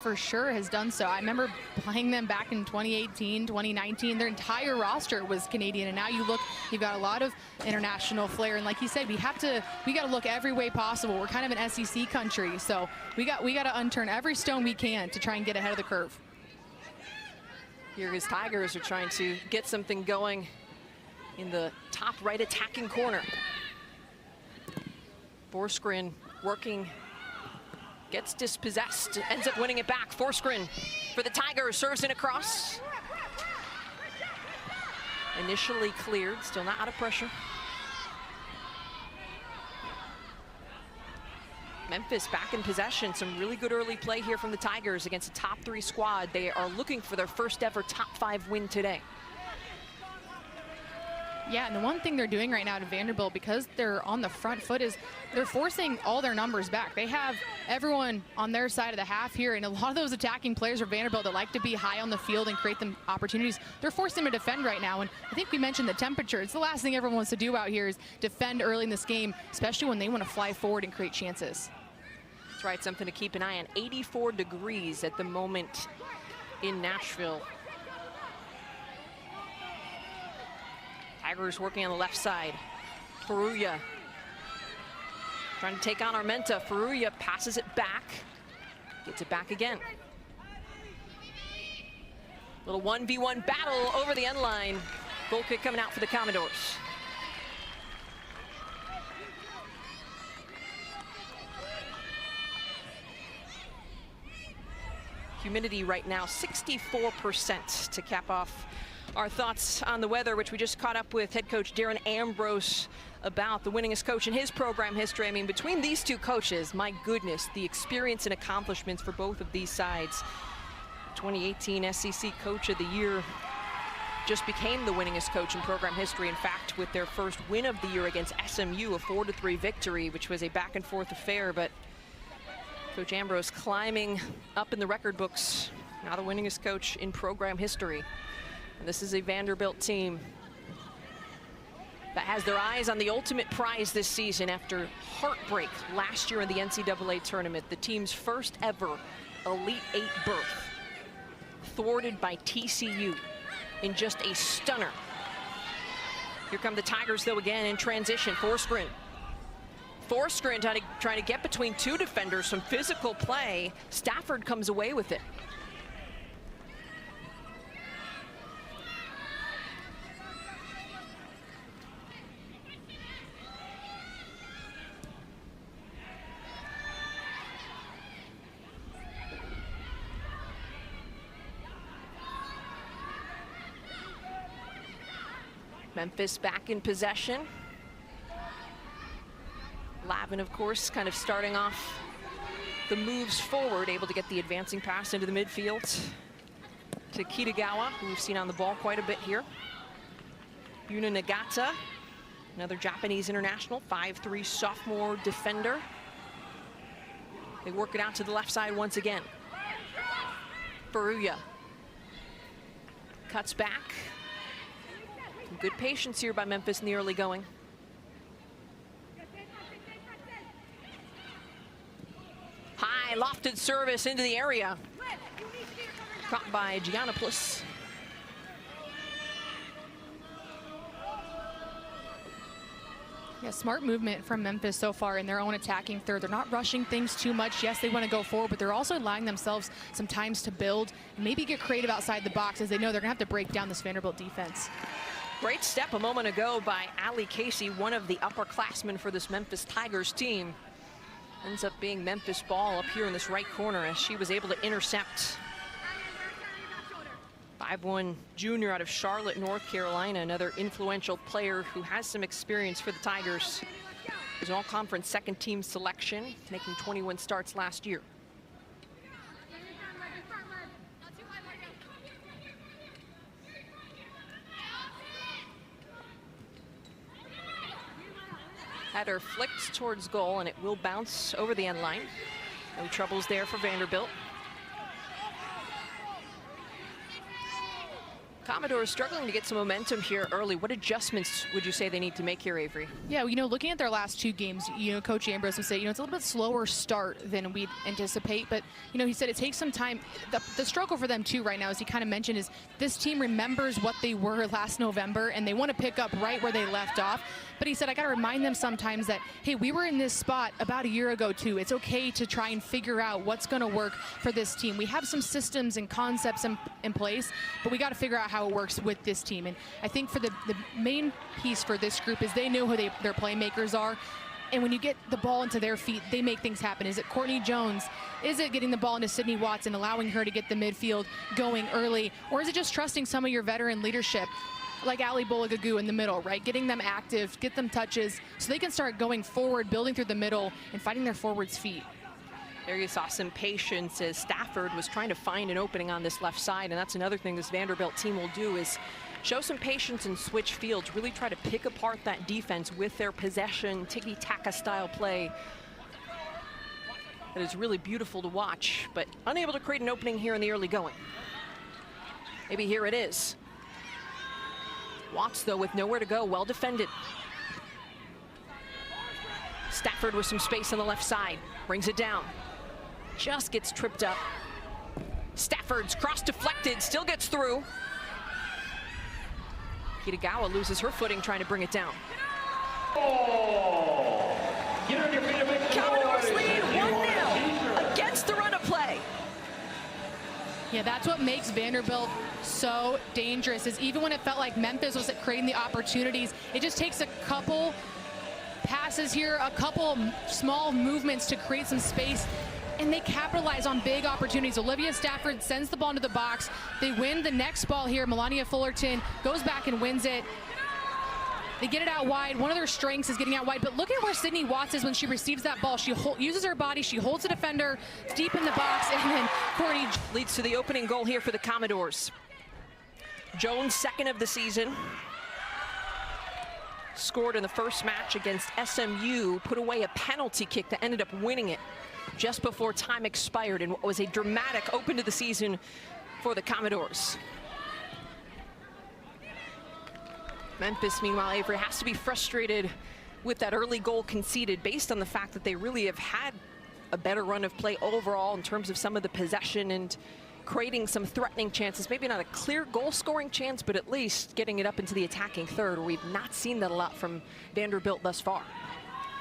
for sure has done so. I remember playing them back in 2018, 2019. Their entire roster was Canadian, and now you look, you've got a lot of international flair. And like you said, we got to look every way possible. We're kind of an SEC country, so we got to unturn every stone we can to try and get ahead of the curve. Here his Tigers are trying to get something going in the top right attacking corner. Forsgren working, gets dispossessed, ends up winning it back. Forsgren for the Tigers, serves in across. Initially cleared, still not out of pressure. Memphis back in possession. Some really good early play here from the Tigers against a top 3 squad. They are looking for their first ever top 5 win today. Yeah, and the one thing they're doing right now to Vanderbilt, because they're on the front foot, is they're forcing all their numbers back. They have everyone on their side of the half here, and a lot of those attacking players are Vanderbilt that like to be high on the field and create them opportunities. They're forcing them to defend right now, and I think we mentioned the temperature. It's the last thing everyone wants to do out here is defend early in this game, especially when they want to fly forward and create chances. That's right, something to keep an eye on. 84 degrees at the moment in Nashville. Tigers working on the left side. Faruya trying to take on Armenta. Faruya passes it back, gets it back again. Little 1v1 battle over the end line. Goal kick coming out for the Commodores. Humidity right now 64% to cap off our thoughts on the weather, which we just caught up with head coach Darren Ambrose about, the winningest coach in his program history. I mean, between these two coaches, my goodness, the experience and accomplishments for both of these sides. 2018 SEC Coach of the Year just became the winningest coach in program history. In fact, with their first win of the year against SMU, a 4-3 victory, which was a back and forth affair. But Coach Ambrose climbing up in the record books, now the winningest coach in program history. And this is a Vanderbilt team that has their eyes on the ultimate prize this season after heartbreak last year in the NCAA tournament. The team's first ever Elite 8 berth, thwarted by TCU in just a stunner. Here come the Tigers though again in transition. Forsgren trying to get between 2 defenders, some physical play. Stafford comes away with it. Memphis back in possession. Lavin, of course, kind of starting off the moves forward, able to get the advancing pass into the midfield to Kitagawa, who we've seen on the ball quite a bit here. Yuna Nagata, another Japanese international, 5'3" sophomore defender. They work it out to the left side once again. Faruya cuts back. Some good patience here by Memphis in the early going. High lofted service into the area. Caught by Giannopoulos. Yeah, smart movement from Memphis so far in their own attacking third. They're not rushing things too much. Yes, they want to go forward, but they're also allowing themselves some times to build, maybe get creative outside the box, as they know they're going to have to break down this Vanderbilt defense. Great step a moment ago by Allie Casey, one of the upperclassmen for this Memphis Tigers team. Ends up being Memphis ball up here in this right corner as she was able to intercept. 5'1" junior out of Charlotte, North Carolina, another influential player who has some experience for the Tigers. Was an all-conference second team selection, making 21 starts last year. Header flicked towards goal, and it will bounce over the end line. No troubles there for Vanderbilt. Commodores struggling to get some momentum here early. What adjustments would you say they need to make here, Avery? Yeah, you know, looking at their last 2 games, you know, Coach Ambrose would say, you know, it's a little bit slower start than we'd anticipate. But, you know, he said it takes some time. The struggle for them, too, right now, as he kind of mentioned, is this team remembers what they were last November, and they want to pick up right where they left off. But he said, I got to remind them sometimes that, hey, we were in this spot about a year ago, too. It's okay to try and figure out what's going to work for this team. We have some systems and concepts in place, but we got to figure out how it works with this team. And I think for the main piece for this group is they know who their playmakers are. And when you get the ball into their feet, they make things happen. Is it Courtney Jones? Is it getting the ball into Sydney Watson, allowing her to get the midfield going early? Or is it just trusting some of your veteran leadership, like Ali Bolagagu in the middle, right? Getting them active, get them touches, so they can start going forward, building through the middle, and finding their forwards' feet. There you saw some patience as Stafford was trying to find an opening on this left side, and that's another thing this Vanderbilt team will do is show some patience and switch fields, really try to pick apart that defense with their possession, tiki-taka style play. That is really beautiful to watch, but unable to create an opening here in the early going. Maybe here it is. Watts, though, with nowhere to go, well defended. Stafford with some space on the left side, brings it down. Just gets tripped up. Stafford's cross deflected, still gets through. Kitagawa loses her footing trying to bring it down. Commodores lead 1-0 against the run of play. Yeah, that's what makes Vanderbilt so dangerous, is even when it felt like Memphis was creating the opportunities, it just takes a couple passes here, a couple small movements to create some space, and they capitalize on big opportunities. Olivia Stafford sends the ball into the box. They win the next ball here. Melania Fullerton goes back and wins it. They get it out wide. One of their strengths is getting out wide, but look at where Sydney Watts is when she receives that ball. She uses her body, she holds the defender deep in the box, and then Courtney leads to the opening goal here for the Commodores. Jones, second of the season. Scored in the first match against SMU, put away a penalty kick that ended up winning it just before time expired in what was a dramatic open to the season for the Commodores. Memphis, meanwhile, Avery, has to be frustrated with that early goal conceded based on the fact that they really have had a better run of play overall in terms of some of the possession and creating some threatening chances. Maybe not a clear goal-scoring chance, but at least getting it up into the attacking third, where we've not seen that a lot from Vanderbilt thus far.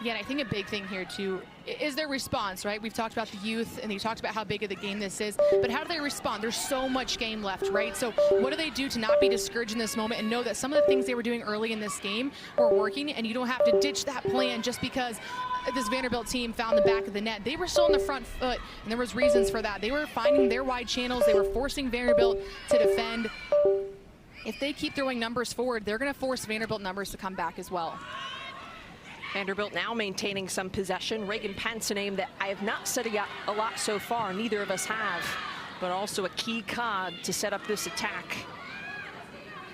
Yeah, and I think a big thing here, too, is their response, right? We've talked about the youth, and you talked about how big of the game this is, but how do they respond? There's so much game left, right? So what do they do to not be discouraged in this moment and know that some of the things they were doing early in this game were working, and you don't have to ditch that plan just because this Vanderbilt team found the back of the net. They were still on the front foot, and there was reasons for that. They were finding their wide channels. They were forcing Vanderbilt to defend. If they keep throwing numbers forward, they're going to force Vanderbilt numbers to come back as well. Vanderbilt now maintaining some possession. Reagan Pence, a name that I have not said a lot so far, neither of us have, but also a key cog to set up this attack.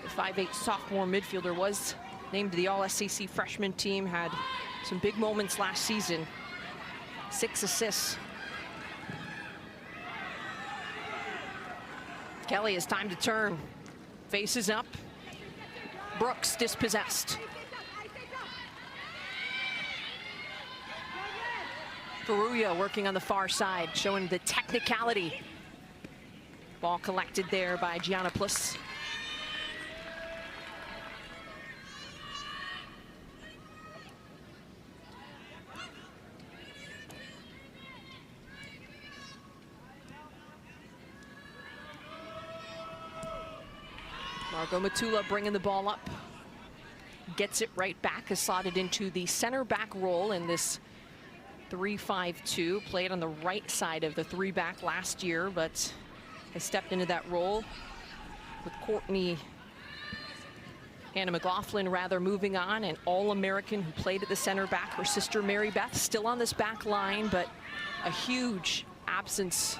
The 5'8" sophomore midfielder was named to the All-SEC freshman team, had some big moments last season. 6 assists. Kelly has time to turn. Faces up. Brooks dispossessed. Faruya working on the far side, showing the technicality. Ball collected there by Giannopoulos. Margot Matula bringing the ball up. Gets it right back, is slotted into the center back role in this 3-5-2, played on the right side of the 3-back last year, but has stepped into that role with Courtney, Hannah McLaughlin rather, moving on, an All-American who played at the center back. Her sister Mary Beth still on this back line, but a huge absence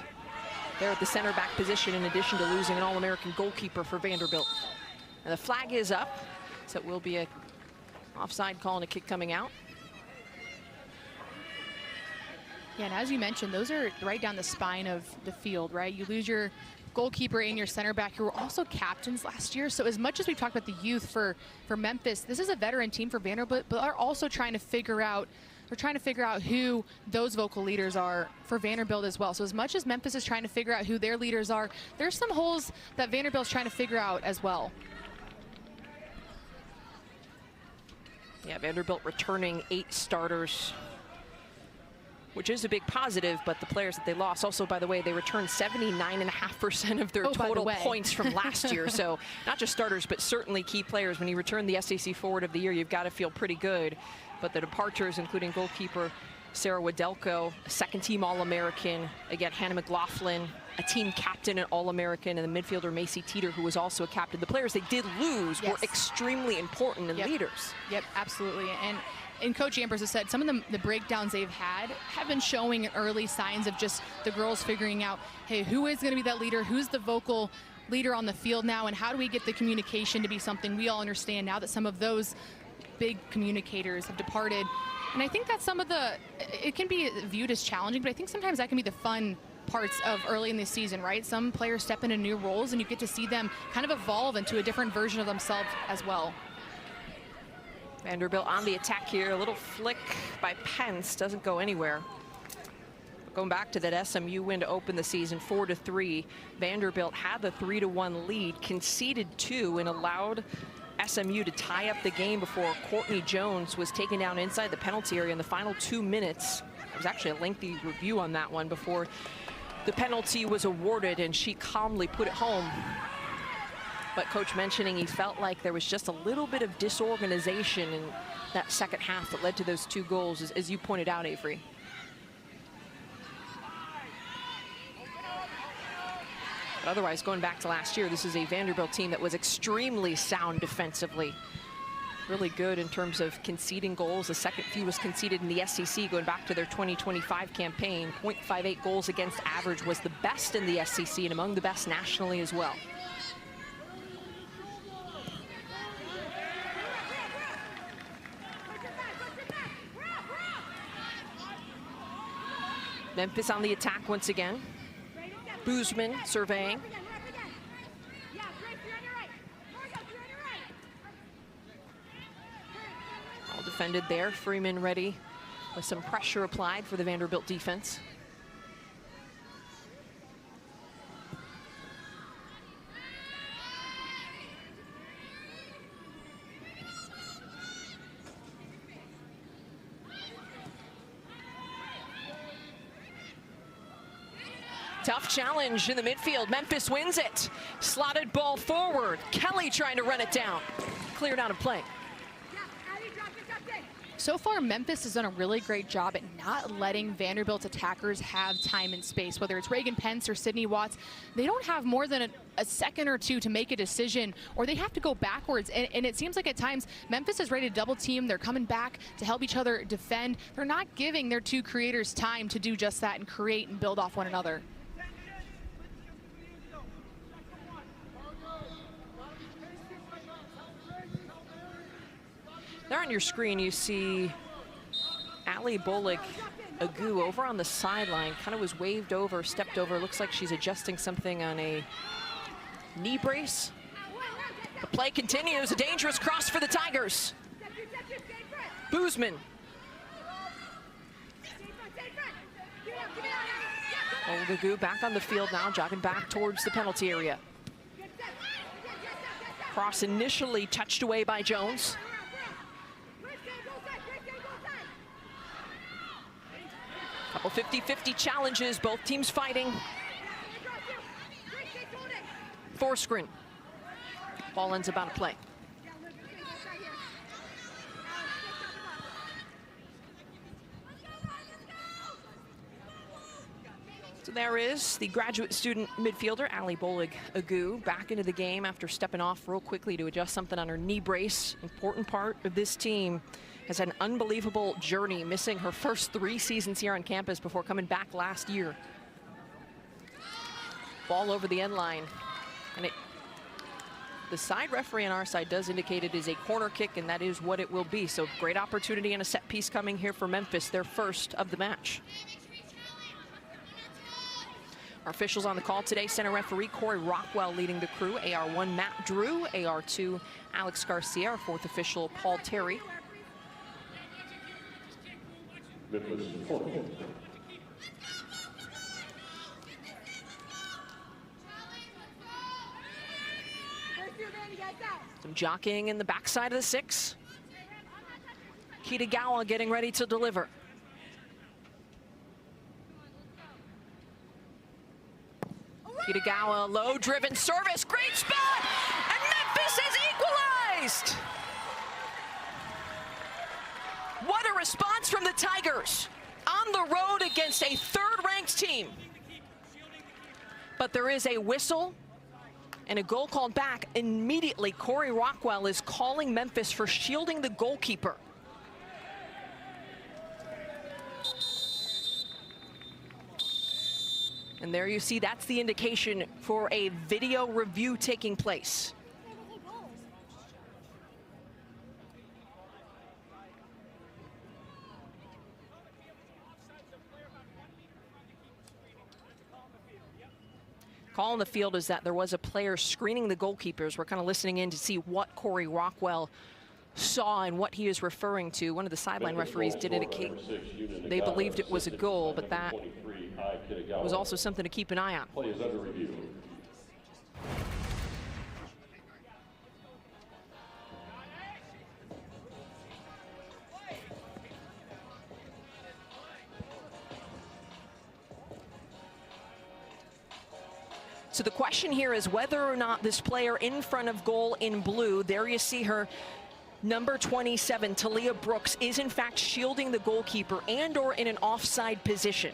there at the center back position, in addition to losing an All-American goalkeeper for Vanderbilt. And the flag is up, so it will be a offside call and a kick coming out. Yeah, and as you mentioned, those are right down the spine of the field, right? You lose your goalkeeper and your center back who were also captains last year. So as much as we've talked about the youth for Memphis, this is a veteran team for Vanderbilt, but are also trying to figure out who those vocal leaders are for Vanderbilt as well. So as much as Memphis is trying to figure out who their leaders are, there's some holes that Vanderbilt's trying to figure out as well. Yeah, Vanderbilt returning 8 starters, which is a big positive, but the players that they lost, also, by the way, they returned 79.5% of their total points from last year. So not just starters, but certainly key players. When you return the SEC Forward of the Year, you've got to feel pretty good. But the departures, including goalkeeper Sarah Wadelko, second-team All-American. Again, Hannah McLaughlin, a team captain and All-American, and the midfielder Macy Teeter, who was also a captain. The players they did lose were extremely important and leaders. Yep, absolutely. And Coach Ambrose has said some of the breakdowns they've had have been showing early signs of just the girls figuring out, hey, who is going to be that leader? Who's the vocal leader on the field now? And how do we get the communication to be something we all understand now that some of those big communicators have departed? And I think that's it can be viewed as challenging, but I think sometimes that can be the fun parts of early in the season, right? Some players step into new roles and you get to see them kind of evolve into a different version of themselves as well. Vanderbilt on the attack here. A little flick by Pence, doesn't go anywhere. Going back to that SMU win to open the season, 4-3. Vanderbilt had the 3-1 lead, conceded 2, and allowed SMU to tie up the game before Courtney Jones was taken down inside the penalty area in the final 2 minutes. There was actually a lengthy review on that one before the penalty was awarded, and she calmly put it home. But Coach mentioning he felt like there was just a little bit of disorganization in that second half that led to those 2 goals, as you pointed out, Avery. But otherwise, going back to last year, this is a Vanderbilt team that was extremely sound defensively. Really good in terms of conceding goals. The second fewest conceded in the SEC going back to their 2025 campaign. 0.58 goals against average was the best in the SEC and among the best nationally as well. Memphis on the attack once again. Boozman surveying. All defended there. Freeman ready with some pressure applied for the Vanderbilt defense. Tough challenge in the midfield. Memphis wins it. Slotted ball forward. Kelly trying to run it down. Cleared out of play. So far, Memphis has done a really great job at not letting Vanderbilt's attackers have time and space, whether it's Reagan Pence or Sydney Watts. They don't have more than a second or two to make a decision, or they have to go backwards. And it seems like at times Memphis is ready to double team. They're coming back to help each other defend. They're not giving their 2 creators time to do just that and create and build off one another. There on your screen, you see Allie Bolig-Agu over on the sideline. Kind of was waved over, stepped over. Looks like she's adjusting something on a knee brace. The play continues. A dangerous cross for the Tigers. Boozman. Bolig-Agu back on the field now, jogging back towards the penalty area. Cross initially touched away by Jones. Couple 50-50 challenges, both teams fighting. Forsgren. Ball ends about a play. So there is the graduate student midfielder, Allie Bolig-Agu, back into the game after stepping off real quickly to adjust something on her knee brace. Important part of this team. Has had an unbelievable journey, missing her first 3 seasons here on campus before coming back last year. Ball over the end line. And the side referee on our side does indicate it is a corner kick, and that is what it will be. So great opportunity and a set piece coming here for Memphis, their first of the match. Our officials on the call today, center referee Corey Rockwell leading the crew, AR1 Matt Drew, AR2 Alex Garcia, our fourth official Paul Terry. Some jockeying in the backside of the 6. Kitagawa getting ready to deliver. Kitagawa, low driven service, great spot, and Memphis has equalized. What a response from the Tigers on the road against a third-ranked team. But there is a whistle and a goal called back. Immediately, Corey Rockwell is calling Memphis for shielding the goalkeeper. And there you see, that's the indication for a video review taking place. Call on the field is that there was a player screening the goalkeepers. We're kind of listening in to see what Corey Rockwell saw and what he is referring to. One of the sideline referees did indicate they believed it was a goal, but that was also something to keep an eye on. So the question here is whether or not this player in front of goal in blue, there you see her, number 27, Talia Brooks, is in fact shielding the goalkeeper and or in an offside position.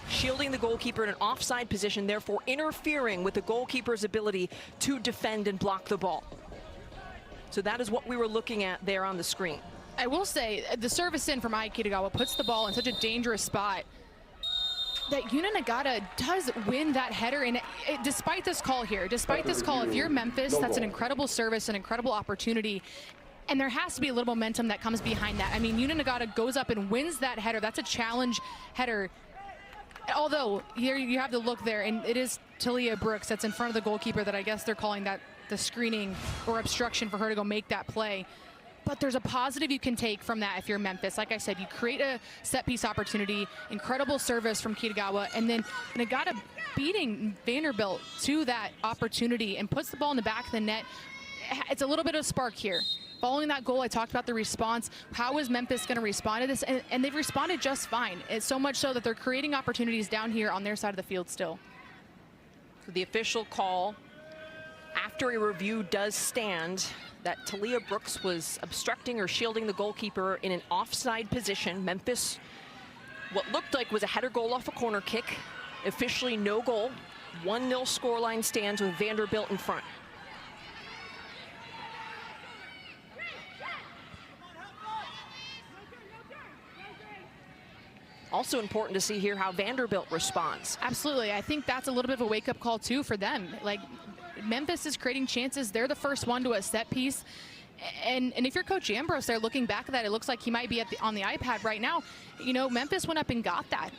Shielding the goalkeeper in an offside position, therefore interfering with the goalkeeper's ability to defend and block the ball. So that is what we were looking at there on the screen. I will say, the service in from Ai Kitagawa puts the ball in such a dangerous spot that Yuna Nagata does win that header. And despite this call here, despite this call, if you're Memphis, that's an incredible service, an incredible opportunity. And there has to be a little momentum that comes behind that. I mean, Yuna Nagata goes up and wins that header. That's a challenge header. Although, here you have to look there, and it is Talia Brooks that's in front of the goalkeeper that I guess they're calling that the screening or obstruction for her to go make that play. But there's a positive you can take from that if you're Memphis. Like I said, you create a set-piece opportunity, incredible service from Kitagawa, and then Nagata beating Vanderbilt to that opportunity and puts the ball in the back of the net. It's a little bit of a spark here. Following that goal, I talked about the response. How is Memphis going to respond to this? And they've responded just fine. It's so much so that they're creating opportunities down here on their side of the field still. The official call after a review does stand that Talia Brooks was obstructing or shielding the goalkeeper in an offside position. Memphis, what looked like was a header goal off a corner kick. Officially no goal. 1-0 scoreline stands with Vanderbilt in front. Also important to see here how Vanderbilt responds. Absolutely. I think that's a little bit of a wake-up call too for them. Like, Memphis is creating chances. They're the first one to a set piece. And if you're Coach Ambrose there looking back at that, it looks like he might be on the iPad right now. You know, Memphis went up and got that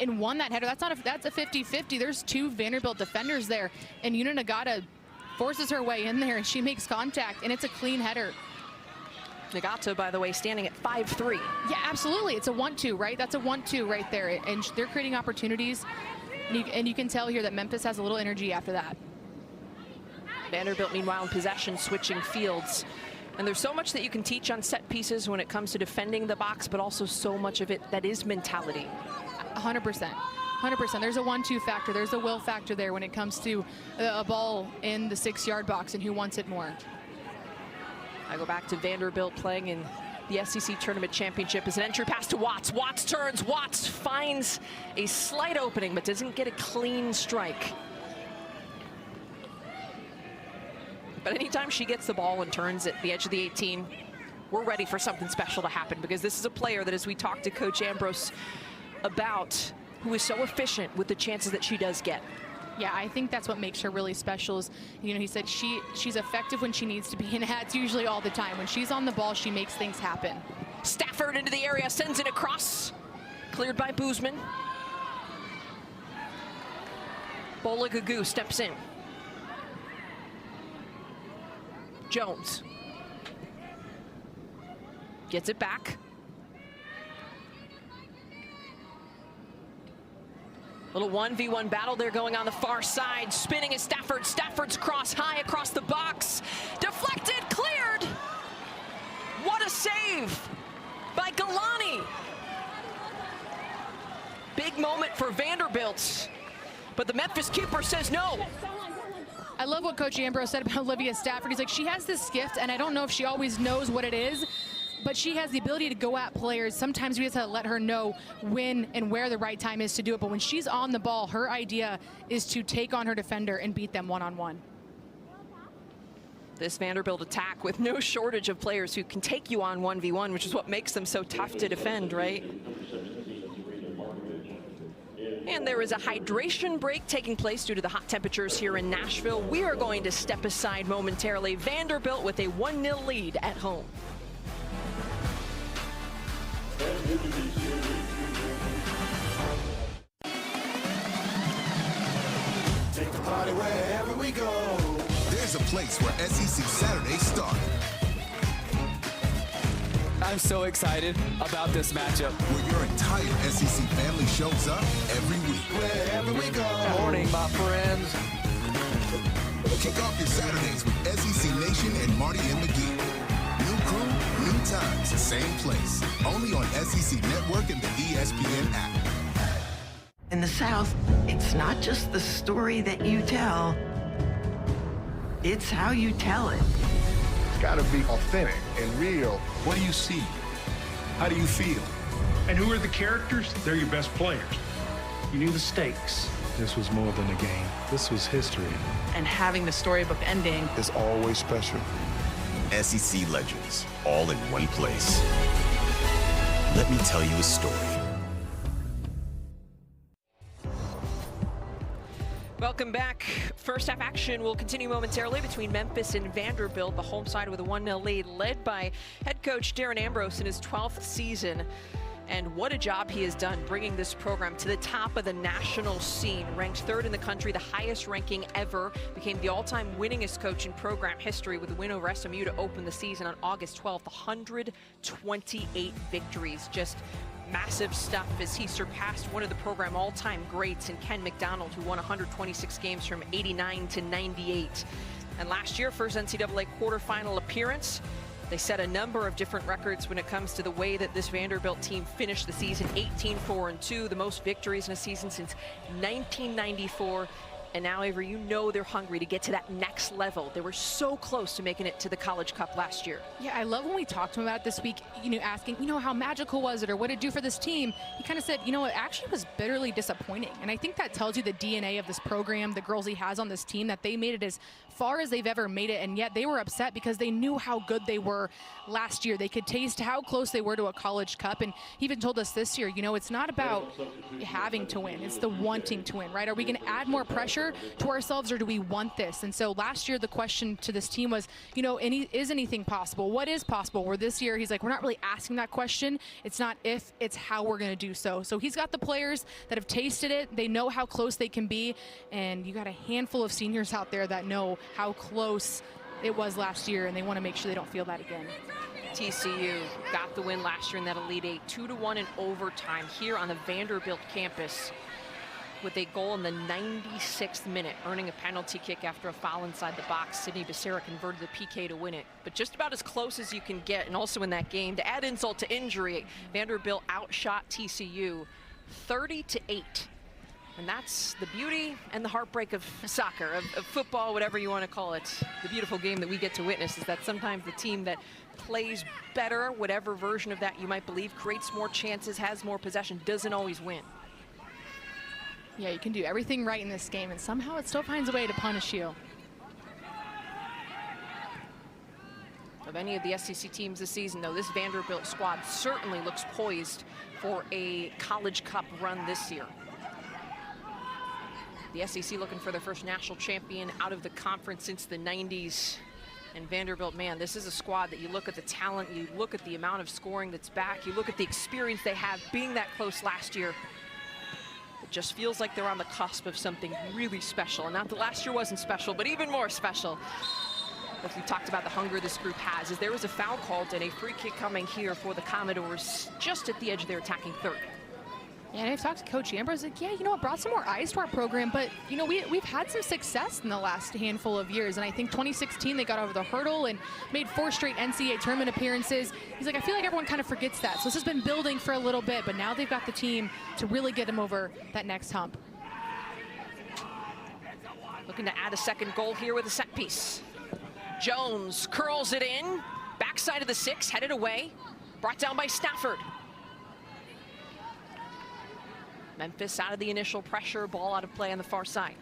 and won that header. That's a 50-50. There's two Vanderbilt defenders there, and Yuna Nagata forces her way in there and she makes contact, and it's a clean header. Nagata, by the way, standing at 5'3". Yeah, absolutely. It's a 1-2, right? That's a 1-2 right there. And they're creating opportunities. And you can tell here that Memphis has a little energy after that. Vanderbilt, meanwhile, in possession, switching fields. And there's so much that you can teach on set pieces when it comes to defending the box, but also so much of it that is mentality. 100%. 100%. There's a 1-2 factor. There's a will factor there when it comes to a ball in the 6-yard box and who wants it more. I go back to Vanderbilt playing in the SEC Tournament Championship as an entry pass to Watts. Watts turns, Watts finds a slight opening, but doesn't get a clean strike. But anytime she gets the ball and turns at the edge of the 18, we're ready for something special to happen, because this is a player that, as we talked to Coach Ambrose about, who is so efficient with the chances that she does get. Yeah, I think that's what makes her really special. Is, you know, he said she's effective when she needs to be, and that's usually all the time. When she's on the ball, she makes things happen. Stafford into the area, sends it across. Cleared by Boozman. Bolagagoo steps in. Jones gets it back. Little 1v1 battle there going on the far side. Spinning is Stafford. Stafford's cross high across the box. Deflected, cleared. What a save by Galani. Big moment for Vanderbilt, but the Memphis keeper says no. I love what Coach Ambrose said about Olivia Stafford. He's like, she has this gift, and I don't know if she always knows what it is, but she has the ability to go at players. Sometimes we just have to let her know when and where the right time is to do it. But when she's on the ball, her idea is to take on her defender and beat them one-on-one. This Vanderbilt attack with no shortage of players who can take you on 1v1, which is what makes them so tough to defend, right? And there is a hydration break taking place due to the hot temperatures here in Nashville. We are going to step aside momentarily. Vanderbilt with a 1-0 lead at home. Take the party wherever we go. There's a place where SEC Saturdays start. I'm so excited about this matchup. Where your entire SEC family shows up every week. Wherever we go. Good morning, my friends. Kick off your Saturdays with SEC Nation and Marty and McGee. New crew, new times, same place. Only on SEC Network and the ESPN app. In the South, it's not just the story that you tell, it's how you tell it. It's got to be authentic and real. What do you see? How do you feel? And who are the characters? They're your best players. You knew the stakes. This was more than a game. This was history. And having the storybook ending is always special. SEC legends, all in one place. Let me tell you a story. Welcome back. First half action will continue momentarily between Memphis and Vanderbilt. The home side with a 1-0 lead, led by head coach Darren Ambrose in his 12th season. And what a job he has done bringing this program to the top of the national scene. Ranked third in the country, the highest ranking ever. Became the all-time winningest coach in program history with a win over SMU to open the season on August 12th. 128 victories. Just massive stuff as he surpassed one of the program all-time greats in Ken McDonald, who won 126 games from 89 to 98. And last year, first NCAA quarterfinal appearance. They set a number of different records when it comes to the way that this Vanderbilt team finished the season. 18-4-2, the most victories in a season since 1994. And now, Avery, you know they're hungry to get to that next level. They were so close to making it to the College Cup last year. Yeah, I love when we talked to him about it this week, asking, how magical was it or what did it do for this team? He kind of said, it actually was bitterly disappointing. And I think that tells you the DNA of this program, the girls he has on this team, that they made it as far as they've ever made it, and yet they were upset because they knew how good they were last year. They could taste how close they were to a College Cup, and he even told us this year, it's not about having to win, it's the wanting to win, right? Are we going to add more pressure to ourselves, or do we want this? And so last year the question to this team was, is anything possible? What is possible? Where this year he's like, we're not really asking that question. It's not if, it's how we're going to do so. So he's got the players that have tasted it. They know how close they can be, and you got a handful of seniors out there that know how close it was last year, and they want to make sure they don't feel that again. TCU got the win last year in that Elite Eight, 2-1 in overtime here on the Vanderbilt campus, with a goal in the 96th minute, earning a penalty kick after a foul inside the box. Sydney Becerra converted the PK to win it, but just about as close as you can get. And also in that game, to add insult to injury, Vanderbilt outshot TCU 30-8. And that's the beauty and the heartbreak of soccer, of football, whatever you want to call it. The beautiful game that we get to witness is that sometimes the team that plays better, whatever version of that you might believe, creates more chances, has more possession, doesn't always win. Yeah, you can do everything right in this game, and somehow it still finds a way to punish you. Of any of the SEC teams this season, though, this Vanderbilt squad certainly looks poised for a College Cup run this year. The SEC looking for their first national champion out of the conference since the 90s. And Vanderbilt, man, this is a squad that you look at the talent, you look at the amount of scoring that's back, you look at the experience they have being that close last year. It just feels like they're on the cusp of something really special. And not that last year wasn't special, but even more special. As we talked about the hunger this group has, is there was a foul called and a free kick coming here for the Commodores just at the edge of their attacking third. Yeah, and I've talked to Coach Ambrose, like, yeah, you know, it brought some more eyes to our program, but, you know, we've had some success in the last handful of years, and I think 2016 they got over the hurdle and made 4 straight NCAA tournament appearances. He's like, I feel like everyone kind of forgets that. So this has been building for a little bit, but now they've got the team to really get them over that next hump. Looking to add a second goal here with a set piece. Jones curls it in, backside of the 6, headed away, brought down by Stafford. Memphis out of the initial pressure, ball out of play on the far side.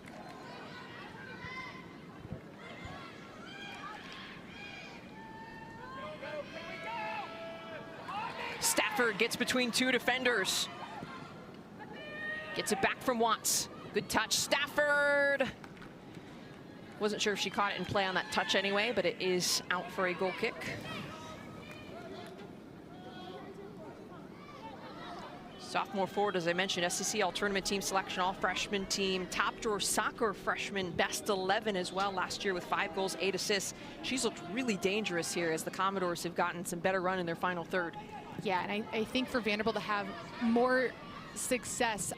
Stafford gets between 2 defenders. Gets it back from Watts. Good touch, Stafford. Wasn't sure if she caught it in play on that touch anyway, but it is out for a goal kick. Sophomore forward, as I mentioned, SEC All-Tournament team selection, all-freshman team, top-drawer soccer freshman, best 11 as well last year with 5 goals, 8 assists. She's looked really dangerous here as the Commodores have gotten some better run in their final third. Yeah, and I think for Vanderbilt to have more success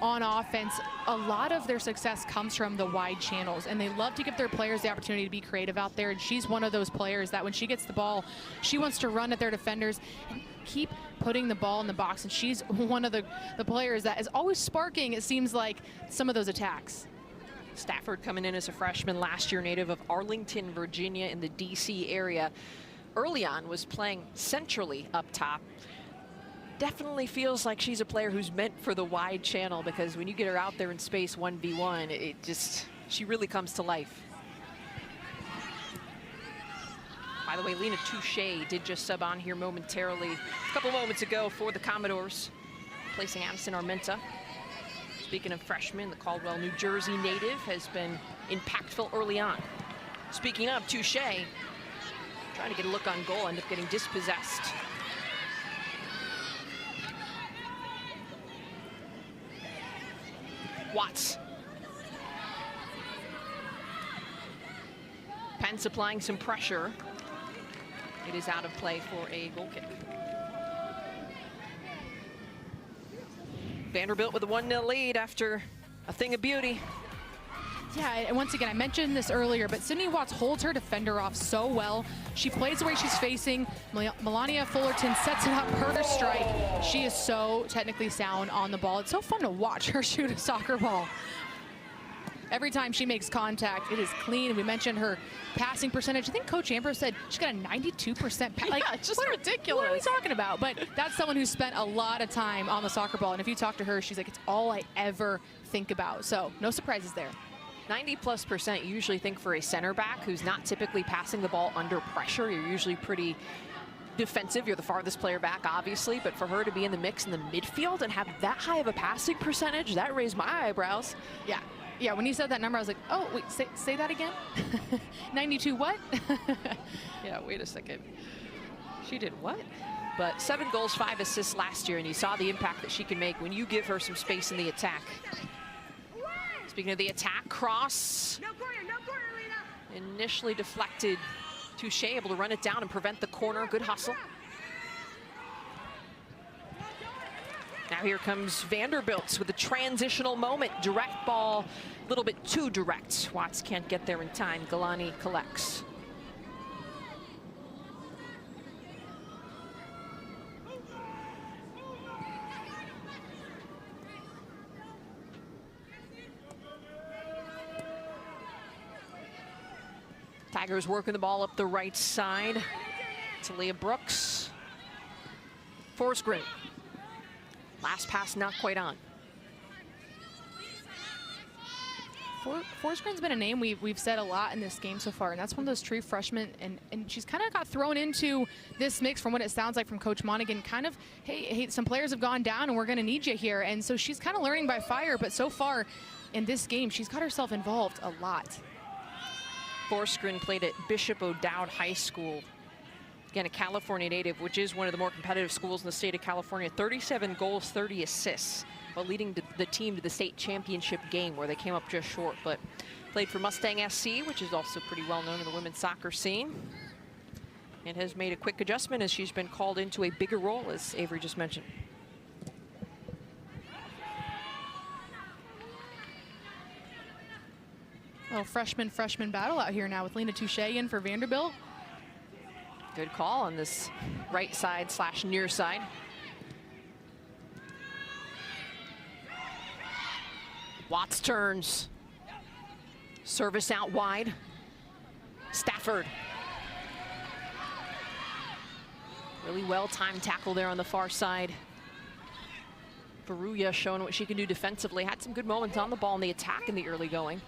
on offense, a lot of their success comes from the wide channels, and they love to give their players the opportunity to be creative out there, and she's one of those players that when she gets the ball, she wants to run at their defenders and keep putting the ball in the box, and she's one of the players that is always sparking, it seems like, some of those attacks. Stafford coming in as a freshman last year, native of Arlington, Virginia in the DC area. Early on was playing centrally up top. Definitely feels like she's a player who's meant for the wide channel, because when you get her out there in space 1v1, she really comes to life. By the way, Lena Touche did just sub on here momentarily a couple moments ago for the Commodores, replacing Addison Armenta. Speaking of freshmen, the Caldwell, New Jersey native has been impactful early on. Speaking of Touche, trying to get a look on goal, ended up getting dispossessed. Watts. Pence applying some pressure. It is out of play for a goal kick. Vanderbilt with a 1-0 lead after a thing of beauty. Yeah, and once again, I mentioned this earlier, but Sydney Watts holds her defender off so well. She plays the way she's facing. Melania Fullerton sets it up, her strike. She is so technically sound on the ball. It's so fun to watch her shoot a soccer ball. Every time she makes contact, it is clean. We mentioned her passing percentage. I think Coach Ambrose said she's got a 92%. Like, yeah, just ridiculous. What are we talking about? But that's someone who spent a lot of time on the soccer ball. And if you talk to her, she's like, it's all I ever think about. So no surprises there. 90+% you usually think for a center back who's not typically passing the ball under pressure. You're usually pretty defensive. You're the farthest player back, obviously, but for her to be in the mix in the midfield and have that high of a passing percentage, that raised my eyebrows. Yeah. Yeah, when you said that number, I was like, oh, wait, say that again? 92 what? Yeah, wait a second. She did what? But 7 goals, 5 assists last year, and you saw the impact that she can make when you give her some space in the attack. Speaking of the attack, cross. No corner, Lena. Initially deflected. Touche able to run it down and prevent the corner. Good hustle. Now here comes Vanderbilt with a transitional moment. Direct ball, a little bit too direct. Watts can't get there in time. Galani collects. Tigers working the ball up the right side to Leah Brooks. Forsgren. Last pass not quite on. Forsgren's been a name we've said a lot in this game so far, and that's one of those true freshmen, and she's kind of got thrown into this mix from what it sounds like from Coach Monaghan. Kind of, hey, some players have gone down and we're going to need you here, and so she's kind of learning by fire, but so far in this game, she's got herself involved a lot. Forsgren played at Bishop O'Dowd High School Again, a California native, which is one of the more competitive schools in the state of California. 37 goals, 30 assists, while leading the team to the state championship game where they came up just short, but played for Mustang SC, which is also pretty well known in the women's soccer scene. And has made a quick adjustment as she's been called into a bigger role, as Avery just mentioned. Little freshman battle out here now with Lena Touche in for Vanderbilt. Good call on this right side / near side. Watts turns. Service out wide. Stafford. Really well-timed tackle there on the far side. Baruya showing what she can do defensively. Had some good moments on the ball in the attack in the early going.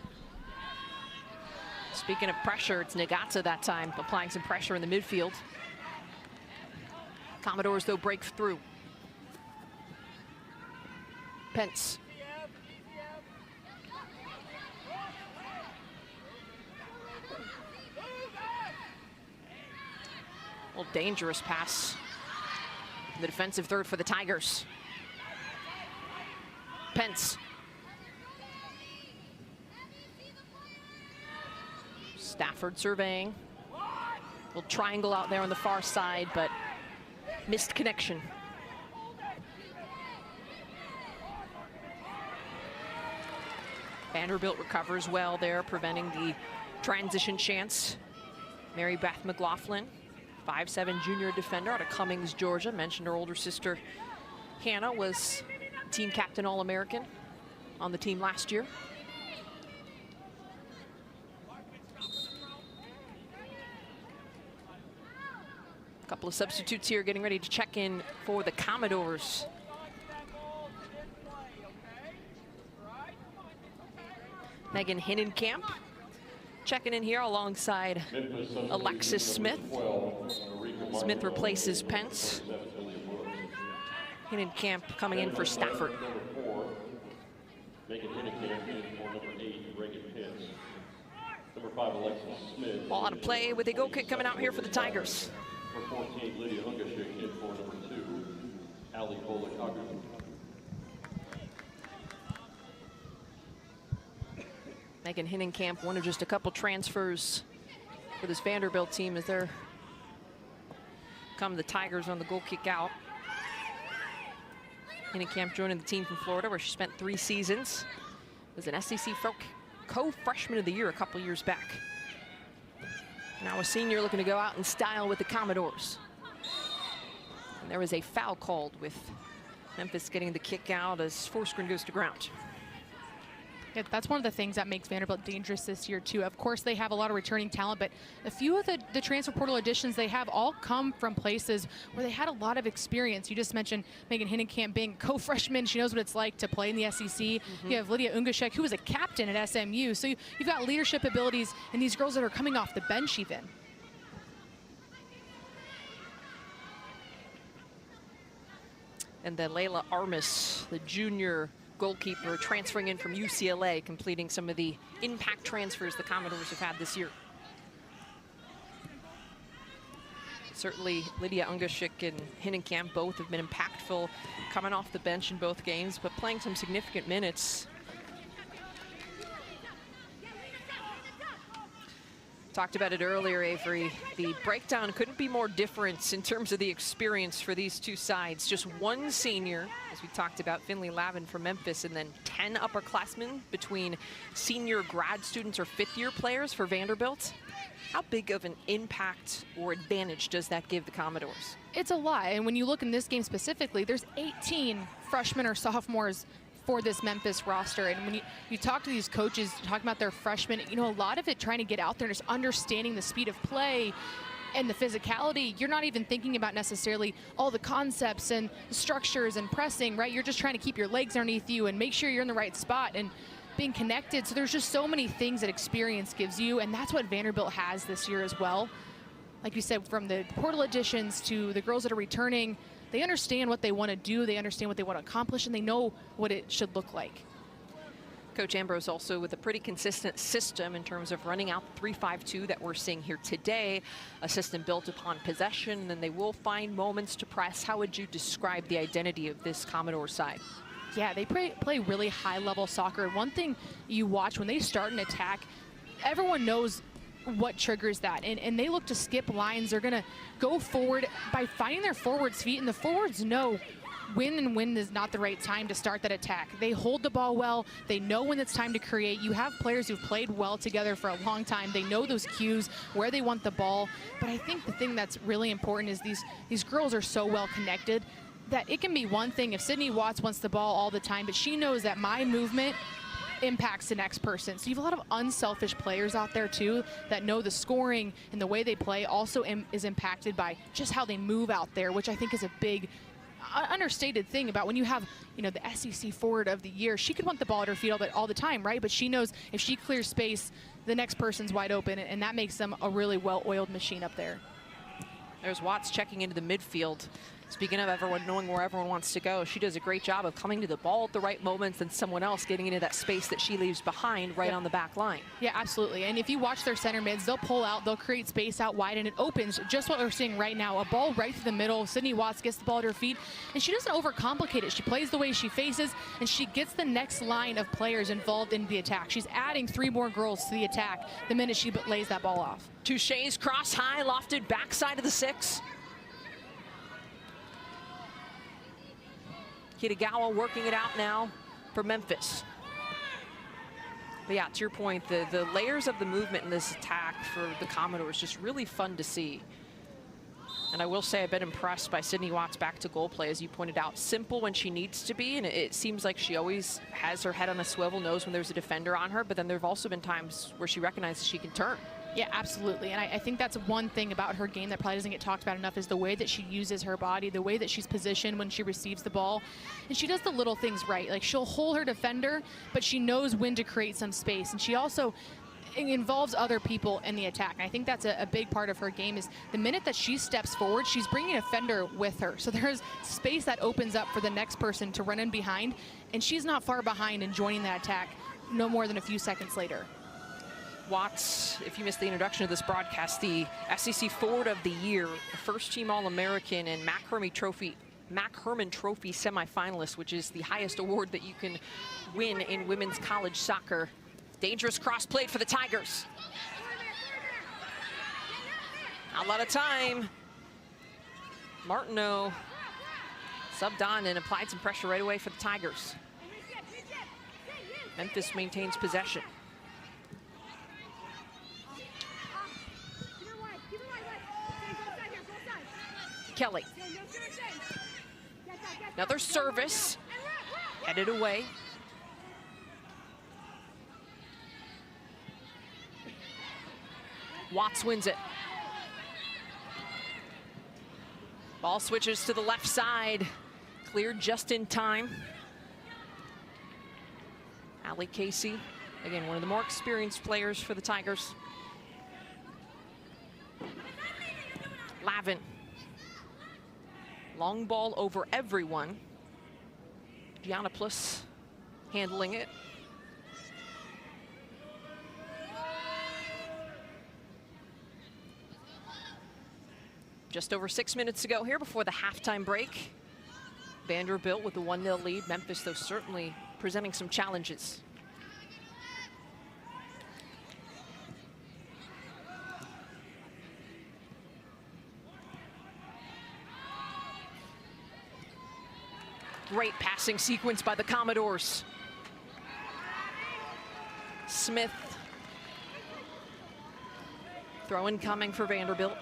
Speaking of pressure, it's Nagata that time, applying some pressure in the midfield. Commodores, though, break through. Pence. A little dangerous pass. The defensive third for the Tigers. Pence. Stafford surveying. Little triangle out there on the far side, but missed connection. Vanderbilt recovers well there, preventing the transition chance. Mary Beth McLaughlin, 5'7" junior defender out of Cummings, Georgia. Mentioned her older sister, Hannah, was team captain All-American on the team last year. Couple of substitutes here getting ready to check in for the Commodores. Megan Hinnenkamp checking in here alongside Alexis Smith. Smith replaces Pence. Hinnenkamp coming in for Stafford. Ball out of play with a goal kick coming out here for the Tigers. For 14, Lydia Ungashik in for number 2, Ali Bolakagu. Megan Hinnenkamp, one of just a couple transfers for this Vanderbilt team as they're come the Tigers on the goal kick out. Hinnenkamp joining the team from Florida, where she spent 3 seasons. Was an SEC co-freshman of the year a couple years back. Now a senior looking to go out in style with the Commodores. And there was a foul called with Memphis getting the kick out as Forsgren goes to ground. Yeah, that's one of the things that makes Vanderbilt dangerous this year, too. Of course, they have a lot of returning talent, but a few of the transfer portal additions they have all come from places where they had a lot of experience. You just mentioned Megan Hinnenkamp being co-freshman. She knows what it's like to play in the SEC. You have Lydia Ungashek, who was a captain at SMU. So you've got leadership abilities in these girls that are coming off the bench even. And then Layla Armis, the junior goalkeeper, transferring in from UCLA, completing some of the impact transfers the Commodores have had this year. Certainly Lydia Ungashik and Hinnenkamp both have been impactful coming off the bench in both games, but playing some significant minutes. Talked about it earlier, Avery. The breakdown couldn't be more different in terms of the experience for these two sides. Just one senior, as we talked about, Finley Lavin from Memphis, and then 10 upperclassmen between senior grad students or fifth-year players for Vanderbilt. How big of an impact or advantage does that give the Commodores? It's a lot, and when you look in this game specifically, there's 18 freshmen or sophomores for this Memphis roster. And when you talk to these coaches talking about their freshmen, you know, a lot of it trying to get out there and just understanding the speed of play and the physicality. You're not even thinking about necessarily all the concepts and structures and pressing, right? You're just trying to keep your legs underneath you and make sure you're in the right spot and being connected. So there's just so many things that experience gives you, and that's what Vanderbilt has this year as well. Like you said, from the portal additions to the girls that are returning, they understand what they want to do, they understand what they want to accomplish, and they know what it should look like. Coach Ambrose also with a pretty consistent system in terms of running out the 3-5-2 that we're seeing here today. A system built upon possession, and they will find moments to press. How would you describe the identity of this Commodore side? Yeah, they play really high-level soccer. One thing you watch when they start an attack, everyone knows what triggers that, and they look to skip lines. They're going to go forward by finding their forwards' feet, and the forwards know when is not the right time to start that attack. They hold the ball well. They know when it's time to create. You have players who've played well together for a long time. They know those cues, where they want the ball. But I think the thing that's really important is these girls are so well connected that it can be one thing if Sydney Watts wants the ball all the time, but she knows that my movement impacts the next person. So you have a lot of unselfish players out there too that know the scoring and the way they play also is impacted by just how they move out there, which I think is a big understated thing about when you have, you know, the SEC forward of the year. She could want the ball at her feet all the time, right? But she knows if she clears space, the next person's wide open, and that makes them a really well-oiled machine up there. There's Watts checking into the midfield. Speaking of everyone knowing where everyone wants to go, she does a great job of coming to the ball at the right moments and someone else getting into that space that she leaves behind right on the back line. Yeah, absolutely. And if you watch their center mids, they'll pull out, they'll create space out wide, and it opens just what we're seeing right now. A ball right through the middle. Sydney Watts gets the ball at her feet, and she doesn't overcomplicate it. She plays the way she faces, and she gets the next line of players involved in the attack. She's adding 3 more girls to the attack the minute she lays that ball off. Touche's cross high, lofted backside of the 6. Kitagawa working it out now for Memphis. But yeah, to your point, the layers of the movement in this attack for the Commodores just really fun to see. And I will say I've been impressed by Sydney Watts' back to goal play, as you pointed out. Simple when she needs to be, and it seems like she always has her head on a swivel, knows when there's a defender on her, but then there have also been times where she recognizes she can turn. Yeah, absolutely. And I think that's one thing about her game that probably doesn't get talked about enough is the way that she uses her body, the way that she's positioned when she receives the ball. And she does the little things right. Like, she'll hold her defender, but she knows when to create some space. And she also involves other people in the attack. And I think that's a big part of her game is the minute that she steps forward, she's bringing a defender with her. So there's space that opens up for the next person to run in behind. And she's not far behind in joining that attack no more than a few seconds later. Watts, if you missed the introduction of this broadcast, the SEC Forward of the Year, first-team All-American, and Mac Herman Trophy semifinalist, which is the highest award that you can win in women's college soccer. Dangerous cross played for the Tigers. Not a lot of time. Martineau subbed on and applied some pressure right away for the Tigers. Memphis maintains possession. Kelly. Another service. Headed away. Watts wins it. Ball switches to the left side. Cleared just in time. Allie Casey, again, one of the more experienced players for the Tigers. Lavin. Long ball over everyone. Giannopoulos handling it. Just over 6 minutes to go here before the halftime break. Vanderbilt with the 1-0 lead. Memphis, though, certainly presenting some challenges. Great passing sequence by the Commodores. Smith. Throw incoming for Vanderbilt.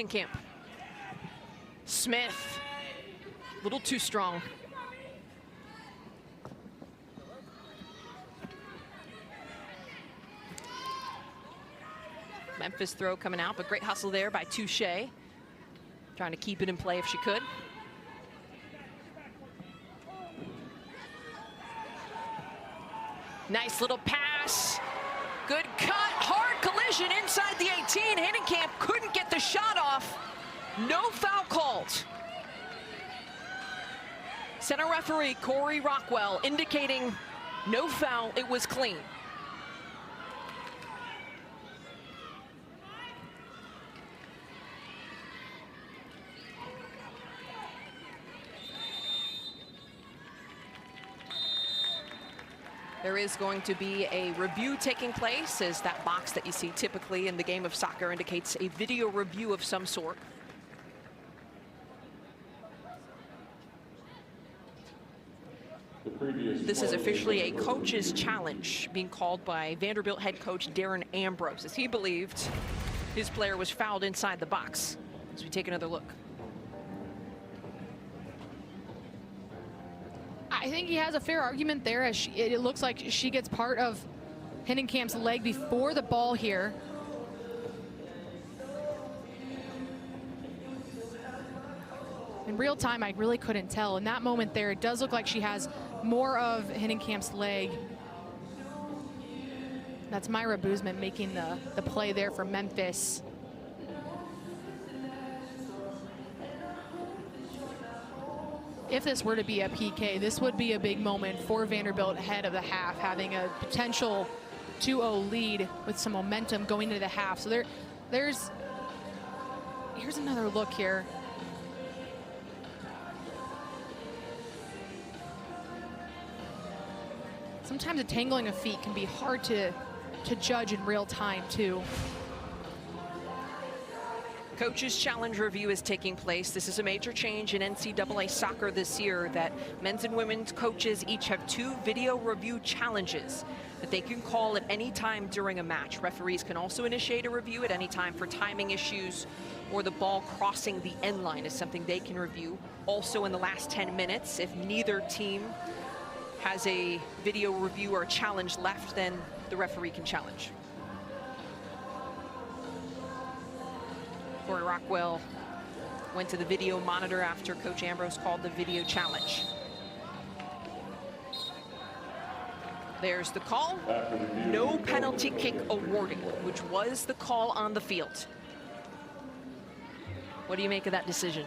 Camp. Smith. A little too strong. Memphis throw coming out, but great hustle there by Touche. Trying to keep it in play if she could. Nice little pass. Good cut, hard collision inside the 18. Camp couldn't get the shot off. No foul called. Center referee Corey Rockwell indicating no foul. It was clean. There is going to be a review taking place, as that box that you see typically in the game of soccer indicates a video review of some sort. This is officially a coach's challenge being called by Vanderbilt head coach Darren Ambrose, as he believed his player was fouled inside the box. As we take another look. I think he has a fair argument there, as it looks like she gets part of Hinnenkamp's leg before the ball here. In real time, I really couldn't tell. In that moment there, it does look like she has more of Hinnenkamp's leg. That's Myra Boozman making the play there for Memphis. If this were to be a PK, this would be a big moment for Vanderbilt ahead of the half, having a potential 2-0 lead with some momentum going into the half. So here's another look here. Sometimes a tangling of feet can be hard to judge in real time too. Coach's challenge review is taking place. This is a major change in NCAA soccer this year, that men's and women's coaches each have 2 video review challenges that they can call at any time during a match. Referees can also initiate a review at any time for timing issues, or the ball crossing the end line is something they can review. Also in the last 10 minutes, if neither team has a video review or a challenge left, then the referee can challenge. Corey Rockwell went to the video monitor after Coach Ambrose called the video challenge. There's the call. No penalty kick awarded, which was the call on the field. What do you make of that decision?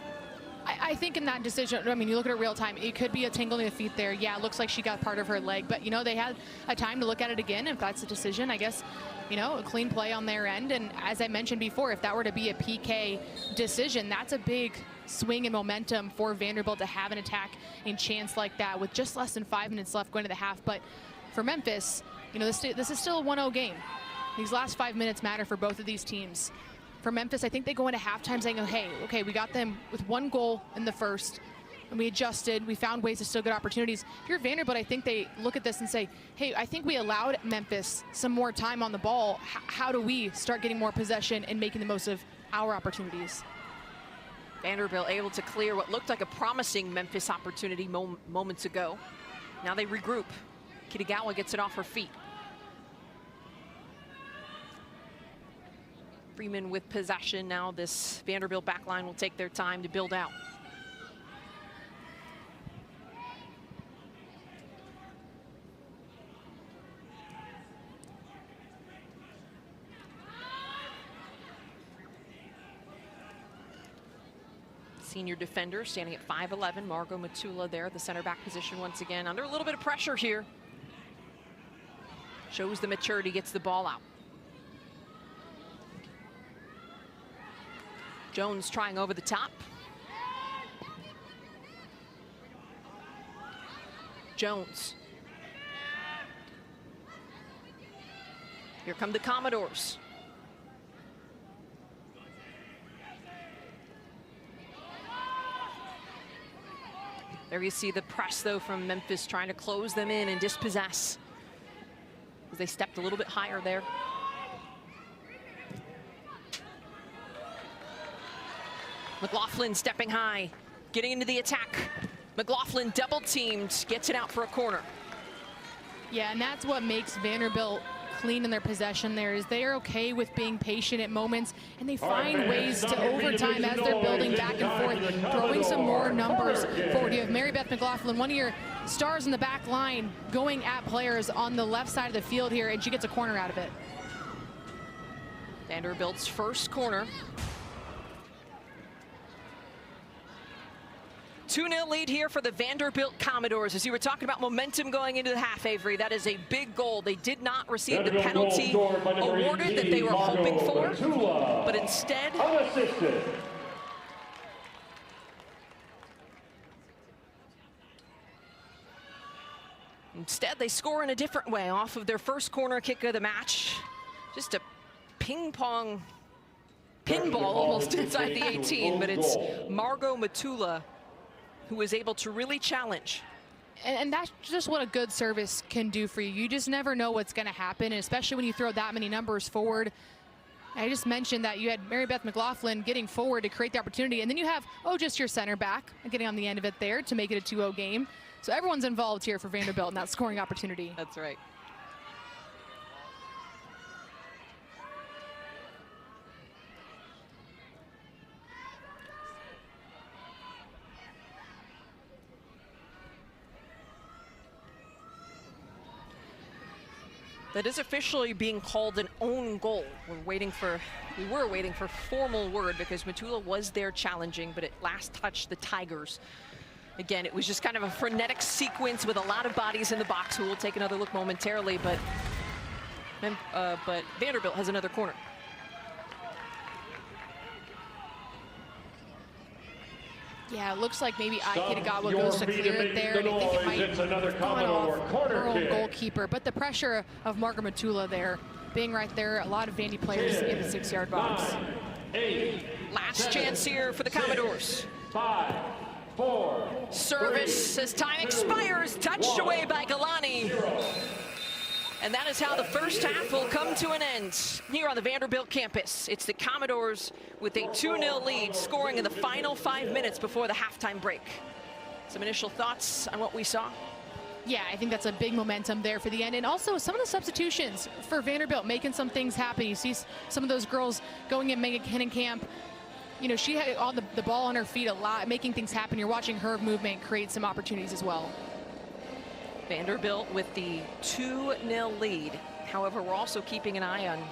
I think in that decision, I mean, you look at it real time, it could be a tingling of feet there. Yeah, it looks like she got part of her leg, but, you know, they had a time to look at it again. If that's a decision, I guess, you know, a clean play on their end. And as I mentioned before, if that were to be a PK decision, that's a big swing in momentum for Vanderbilt to have an attacking chance like that with just less than 5 minutes left going to the half. But for Memphis, you know, this is still a 1-0 game. These last 5 minutes matter for both of these teams. For Memphis, I think they go into halftime saying, oh, hey, okay, we got them with 1 goal in the first, and we adjusted. We found ways to still get opportunities. If you're Vanderbilt, I think they look at this and say, hey, I think we allowed Memphis some more time on the ball. How do we start getting more possession and making the most of our opportunities? Vanderbilt able to clear what looked like a promising Memphis opportunity moments ago. Now they regroup. Kitagawa gets it off her feet. Freeman with possession. Now this Vanderbilt back line will take their time to build out. Senior defender standing at 5'11", Margot Matula there at the center back position once again. Under a little bit of pressure here. Shows the maturity, gets the ball out. Jones trying over the top. Jones. Here come the Commodores. There you see the press, though, from Memphis trying to close them in and dispossess, as they stepped a little bit higher there. McLaughlin stepping high, getting into the attack. McLaughlin double teamed, gets it out for a corner. Yeah, and that's what makes Vanderbilt clean in their possession there, is they are okay with being patient at moments, and they find ways to overtime as they're building back and forth, throwing some more numbers forward. You have Mary Beth McLaughlin, one of your stars in the back line, going at players on the left side of the field here, and she gets a corner out of it. Vanderbilt's first corner 2-0 lead here for the Vanderbilt Commodores. As you were talking about momentum going into the half, Avery, that is a big goal. They did not receive the penalty awarded that they were hoping for, but instead, they score in a different way off of their first corner kick of the match. Just a pinball almost inside the 18, but it's Margot Matula who is able to really challenge. And that's just what a good service can do for you. You just never know what's going to happen, and especially when you throw that many numbers forward. I just mentioned that you had Mary Beth McLaughlin getting forward to create the opportunity, and then you have, just your center back getting on the end of it there to make it a 2-0 game. So everyone's involved here for Vanderbilt in that scoring opportunity. That's right. That is officially being called an own goal. We were waiting for formal word because Matula was there challenging, but it last touched the Tigers. Again, it was just kind of a frenetic sequence with a lot of bodies in the box. We'll take another look momentarily, but Vanderbilt has another corner. Yeah, it looks like maybe Kitagawa goes to clear it there, and I think it might have gone off her own goalkeeper. But the pressure of Margaret Matula there, being right there, a lot of Vandy players in the 6-yard box. Last chance here for the Commodores. 5, 4. Service as time expires, touched away by Galani. And that is how the first half will come to an end here on the Vanderbilt campus. It's the Commodores with a 2-0 lead, scoring in the final 5 minutes before the halftime break. Some initial thoughts on what we saw? Yeah, I think that's a big momentum there for the end. And also some of the substitutions for Vanderbilt, making some things happen. You see some of those girls going in Megan Camp. She had all the ball on her feet a lot, making things happen. You're watching her movement create some opportunities as well. Vanderbilt with the 2-0 lead. However, we're also keeping an eye on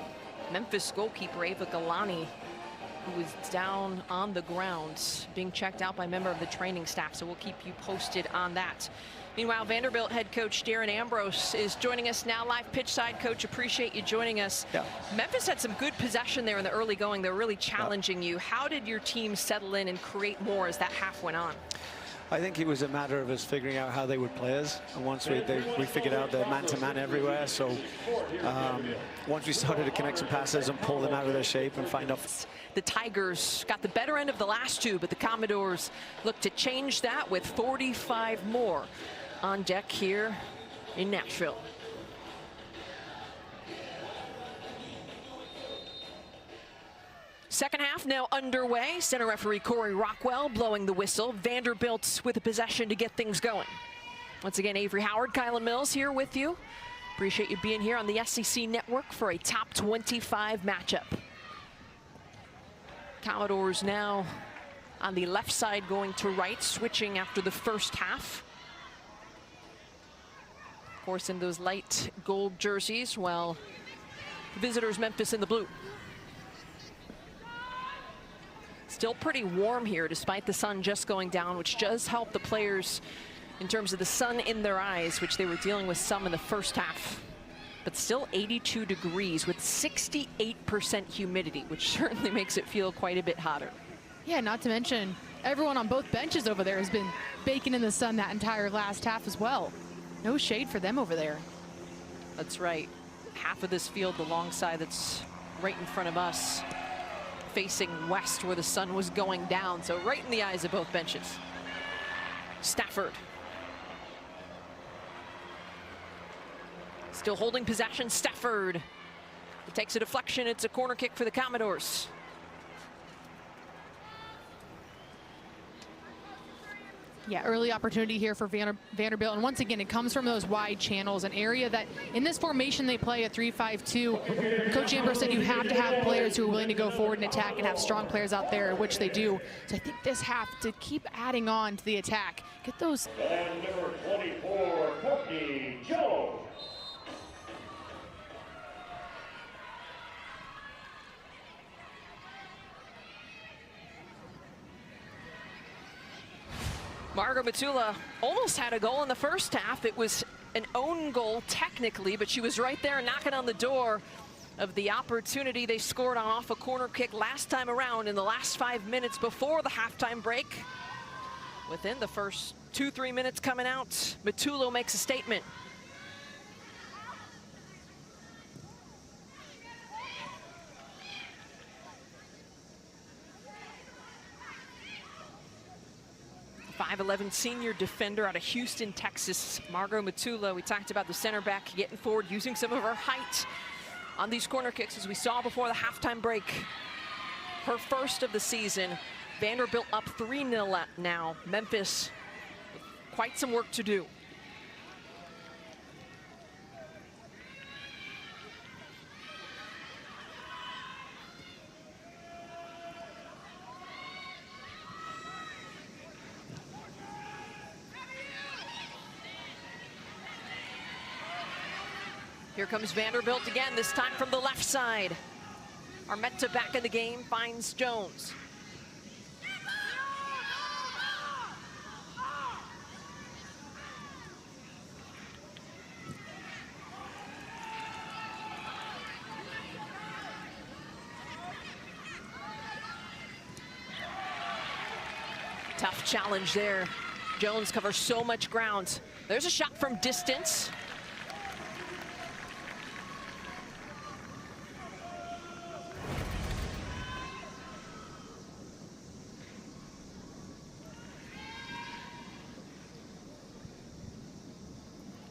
Memphis goalkeeper Ava Galani, who is down on the ground, being checked out by a member of the training staff. So we'll keep you posted on that. Meanwhile, Vanderbilt head coach Darren Ambrose is joining us now live pitch side. Coach, appreciate you joining us. Yeah. Memphis had some good possession there in the early going. They're really challenging you. How did your team settle in and create more as that half went on? I think it was a matter of us figuring out how they would play us, and once we figured out the man-to-man everywhere. So once we started to connect some passes and pull them out of their shape and find off. The Tigers got the better end of the last two, but the Commodores look to change that with 45 more on deck here in Nashville. Second half now underway. Center referee Corey Rockwell blowing the whistle. Vanderbilt with a possession to get things going. Once again, Avery Howard, Kylan Mills here with you. Appreciate you being here on the SEC Network for a top 25 matchup. Commodores now on the left side going to right, switching after the first half. Of course, in those light gold jerseys, while visitors Memphis in the blue. Still pretty warm here despite the sun just going down, which does help the players in terms of the sun in their eyes, which they were dealing with some in the first half. But still 82 degrees with 68% humidity, which certainly makes it feel quite a bit hotter. Yeah, not to mention everyone on both benches over there has been baking in the sun that entire last half as well. No shade for them over there. That's right. Half of this field, the long side that's right in front of us, facing west where the sun was going down. So right in the eyes of both benches. Stafford. Still holding possession, Stafford. It takes a deflection, it's a corner kick for the Commodores. Yeah, early opportunity here for Vanderbilt. And once again, it comes from those wide channels, an area that in this formation they play at 3-5-2. Coach Ambrose said you have to have players who are willing to go forward and attack and have strong players out there, which they do. So I think this half, to keep adding on to the attack, get those. And number 24, Courtney Jones. Margot Matula almost had a goal in the first half. It was an own goal technically, but she was right there knocking on the door of the opportunity. They scored on off a corner kick last time around in the last 5 minutes before the halftime break. Within the first 2-3 minutes coming out, Matula makes a statement. .5'11" senior defender out of Houston, Texas, Margot Matula. We talked about the center back getting forward, using some of her height on these corner kicks, as we saw before the halftime break. Her first of the season. Vanderbilt up 3-0 now. Memphis, quite some work to do. Here comes Vanderbilt again, this time from the left side. Armenta back in the game, finds Jones. Tough challenge there. Jones covers so much ground. There's a shot from distance.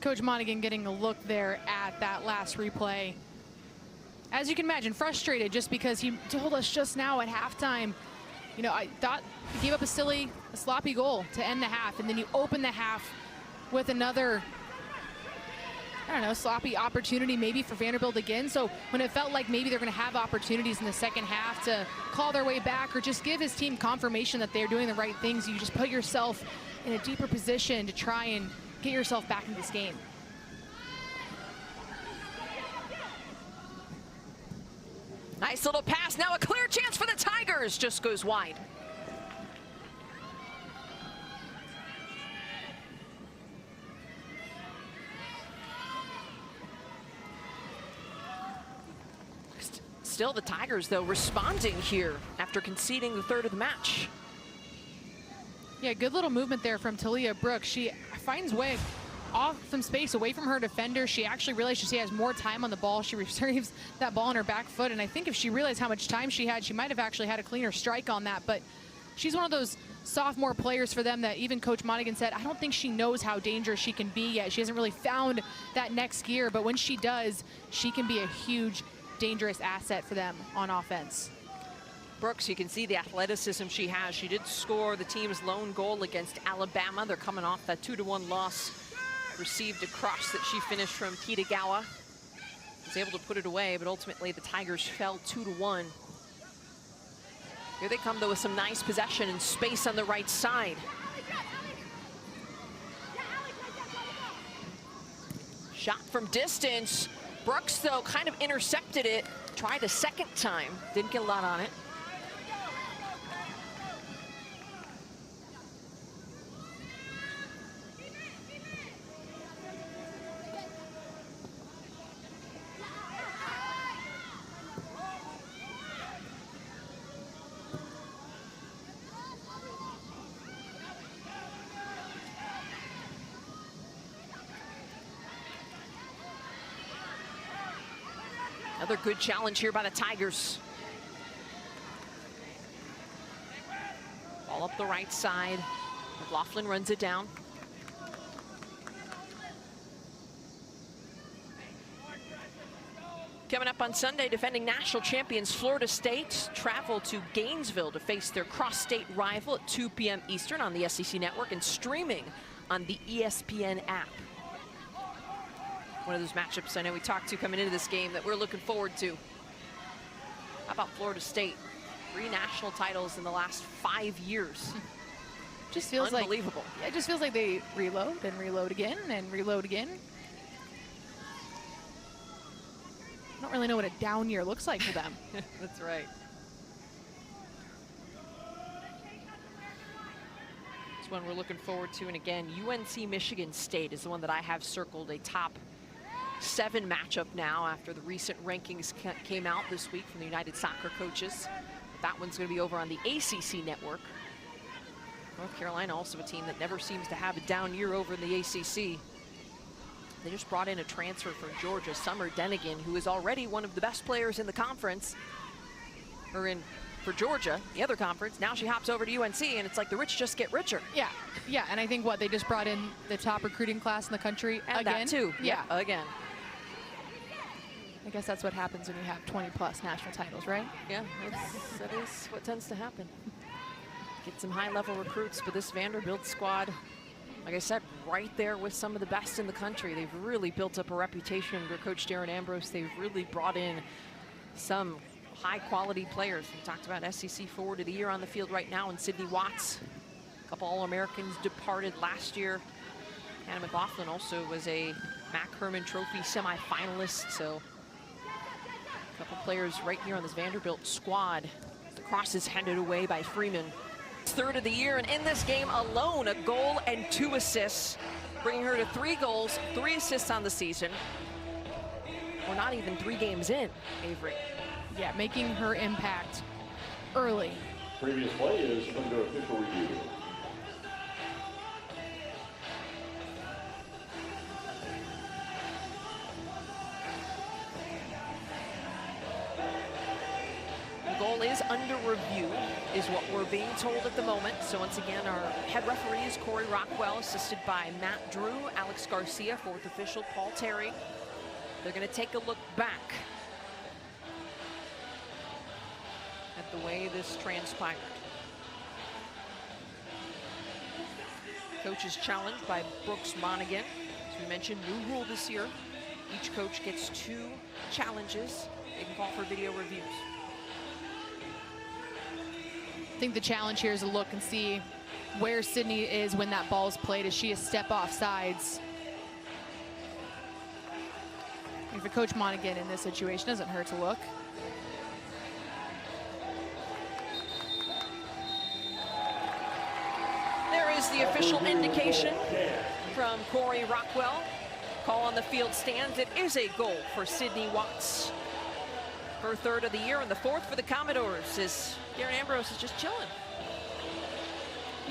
Coach Monaghan getting a look there at that last replay. As you can imagine, frustrated just because he told us just now at halftime, you know, I thought he gave up a sloppy goal to end the half, and then you open the half with another, I don't know, sloppy opportunity maybe for Vanderbilt again. So when it felt like maybe they're going to have opportunities in the second half to call their way back or just give his team confirmation that they're doing the right things, you just put yourself in a deeper position to try and get yourself back in this game. Nice little pass. Now a clear chance for the Tigers. Just goes wide. Still the Tigers, though, responding here after conceding the third of the match. Yeah, good little movement there from Talia Brooks. She finds way off some space away from her defender. She actually realized she has more time on the ball. She receives that ball on her back foot, and I think if she realized how much time she had, she might have actually had a cleaner strike on that. But she's one of those sophomore players for them that even Coach Monaghan said, I don't think she knows how dangerous she can be yet. She hasn't really found that next gear, but when she does, she can be a huge, dangerous asset for them on offense. Brooks, you can see the athleticism she has. She did score the team's lone goal against Alabama. They're coming off that 2-1 loss. Received a cross that she finished from Kitagawa. Was able to put it away, but ultimately the Tigers fell 2-1. Here they come, though, with some nice possession and space on the right side. Shot from distance. Brooks, though, kind of intercepted it. Tried a second time. Didn't get a lot on it. Another good challenge here by the Tigers. Ball up the right side. McLaughlin runs it down. Coming up on Sunday, defending national champions Florida State travel to Gainesville to face their cross-state rival at 2 p.m. Eastern on the SEC Network and streaming on the ESPN app. One of those matchups I know we talked to coming into this game that we're looking forward to. How about Florida State? 3 national titles in the last 5 years. Just feels unbelievable. Like, yeah, it just feels like they reload and reload again and reload again. I don't really know what a down year looks like for them. That's right. one we're looking forward to. And again, UNC Michigan State is the one that I have circled, a top 7 matchup now after the recent rankings came out this week from the United Soccer Coaches. That one's going to be over on the ACC network. North Carolina, also a team that never seems to have a down year over in the ACC. They just brought in a transfer from Georgia, Summer Denigan, who is already one of the best players in the conference, or in for Georgia, the other conference. Now she hops over to UNC, and it's like the rich just get richer. Yeah, yeah, and I think they just brought in the top recruiting class in the country and again. That too. Yeah, again. I guess that's what happens when you have 20+ national titles, right? Yeah, that is what tends to happen. Get some high-level recruits, but this Vanderbilt squad, like I said, right there with some of the best in the country. They've really built up a reputation under Coach Darren Ambrose. They've really brought in some high-quality players. We talked about SEC Forward of the Year on the field right now, and Sydney Watts. A couple All-Americans departed last year. Hannah McLaughlin also was a Mack Herman Trophy semifinalist, so a couple players right here on this Vanderbilt squad. The cross is handed away by Freeman. Third of the year, and in this game alone, a goal and 2 assists, bringing her to 3 goals, 3 assists on the season. We're not even 3 games in, Avery. Yeah, making her impact early. Previous play is under official review. The goal is under review, is what we're being told at the moment. So once again, our head referee is Corey Rockwell, assisted by Matt Drew, Alex Garcia, 4th official Paul Terry. They're going to take a look back at the way this transpired. Coach is challenged by Brooks Monaghan. As we mentioned, new rule this year. Each coach gets 2 challenges. They can call for video reviews. I think the challenge here is to look and see where Sydney is when that ball's played. Is she a step off sides? And for Coach Monaghan in this situation, doesn't hurt to look. There is the official indication from Corey Rockwell. Call on the field stands. It is a goal for Sydney Watts. Her 3rd of the year and the 4th for the Commodores, as Darren Ambrose is just chilling.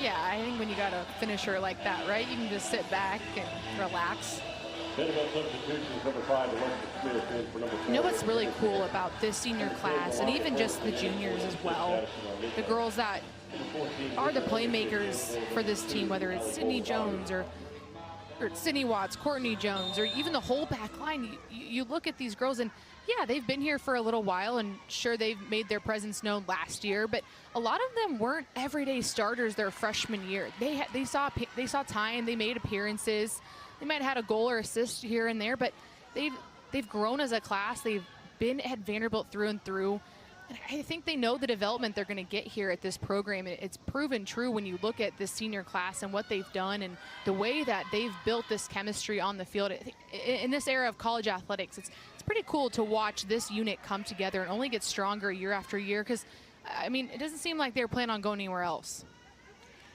Yeah, I think when you got a finisher like that, right, you can just sit back and relax. You know what's really cool about this senior class, and even just the juniors as well, the girls that are the playmakers for this team, whether it's Sydney Jones or Sydney Watts, Courtney Jones, or even the whole back line. You look at these girls, and yeah, they've been here for a little while, and sure, they've made their presence known last year, but a lot of them weren't everyday starters their freshman year. They saw time, they made appearances. They might have had a goal or assist here and there, but they've grown as a class. They've been at Vanderbilt through and through. And I think they know the development they're going to get here at this program. It's proven true when you look at this senior class and what they've done and the way that they've built this chemistry on the field. I think in this era of college athletics, it's pretty cool to watch this unit come together and only get stronger year after year, because, I mean, it doesn't seem like they're planning on going anywhere else.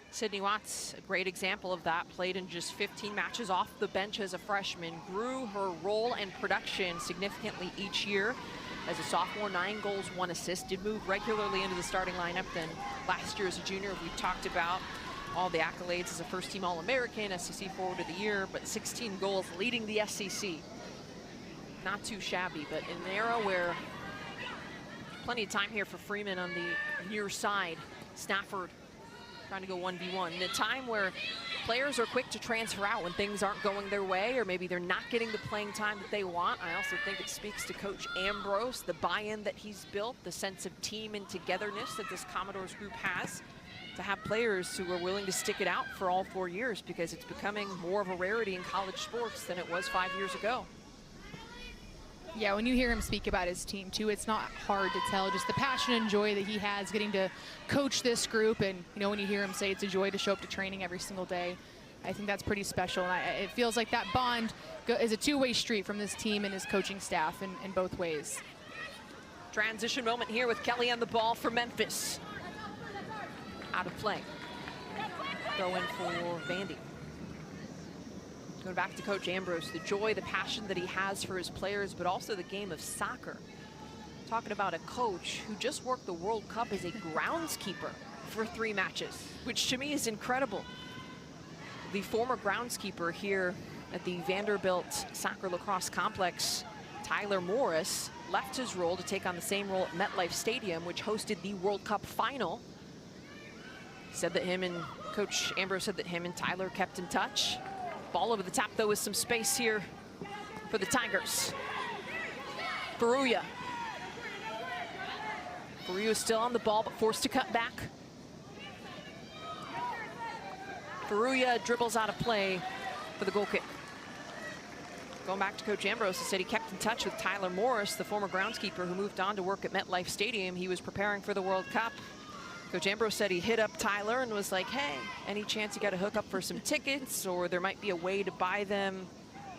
Sydney Watts, a great example of that, played in just 15 matches off the bench as a freshman, grew her role and production significantly each year. As a sophomore, 9 goals, 1 assist, did move regularly into the starting lineup. Then last year as a junior, we talked about all the accolades as a first-team All-American, SEC Forward of the Year, but 16 goals leading the SEC. Not too shabby, but in an era where plenty of time here for Freeman on the near side. Stafford trying to go 1v1. In a time where players are quick to transfer out when things aren't going their way, or maybe they're not getting the playing time that they want. I also think it speaks to Coach Ambrose, the buy-in that he's built, the sense of team and togetherness that this Commodores group has, to have players who are willing to stick it out for all 4 years, because it's becoming more of a rarity in college sports than it was 5 years ago. Yeah, when you hear him speak about his team too, it's not hard to tell just the passion and joy that he has getting to coach this group. And you know, when you hear him say it's a joy to show up to training every single day, I think that's pretty special. And it feels like that bond is a two-way street from this team and his coaching staff in both ways. Transition moment here with Kelly on the ball for Memphis. Out of play. throw in for Vandy. Going back to Coach Ambrose, the joy, the passion that he has for his players, but also the game of soccer. Talking about a coach who just worked the World Cup as a groundskeeper for 3 matches, which to me is incredible. The former groundskeeper here at the Vanderbilt Soccer Lacrosse Complex, Tyler Morris, left his role to take on the same role at MetLife Stadium, which hosted the World Cup final. Said that Coach Ambrose said that him and Tyler kept in touch. Ball over the top, though, with some space here for the Tigers. Baruya. Baruya is still on the ball, but forced to cut back. Baruya dribbles out of play for the goal kick. Going back to Coach Ambrose, he said he kept in touch with Tyler Morris, the former groundskeeper who moved on to work at MetLife Stadium. He was preparing for the World Cup. Coach Ambrose said he hit up Tyler and was like, hey, any chance you got to hook up for some tickets, or there might be a way to buy them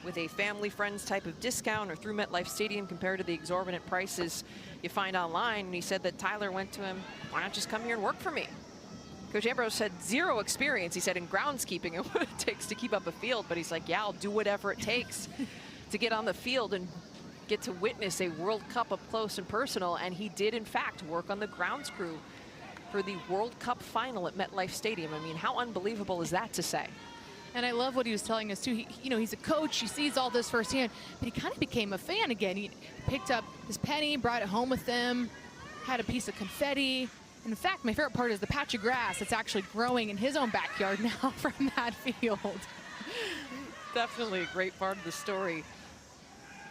with a family friends type of discount or through MetLife Stadium compared to the exorbitant prices you find online. And he said that Tyler went to him, why not just come here and work for me? Coach Ambrose had 0 experience, he said, in groundskeeping and what it takes to keep up a field, but he's like, yeah, I'll do whatever it takes to get on the field and get to witness a World Cup up close and personal. And he did, in fact, work on the grounds crew for the World Cup final at MetLife Stadium. I mean, how unbelievable is that to say? And I love what he was telling us too. He's a coach, he sees all this firsthand, but he kind of became a fan again. He picked up his penny, brought it home with him, had a piece of confetti. In fact, my favorite part is the patch of grass that's actually growing in his own backyard now from that field. Definitely a great part of the story.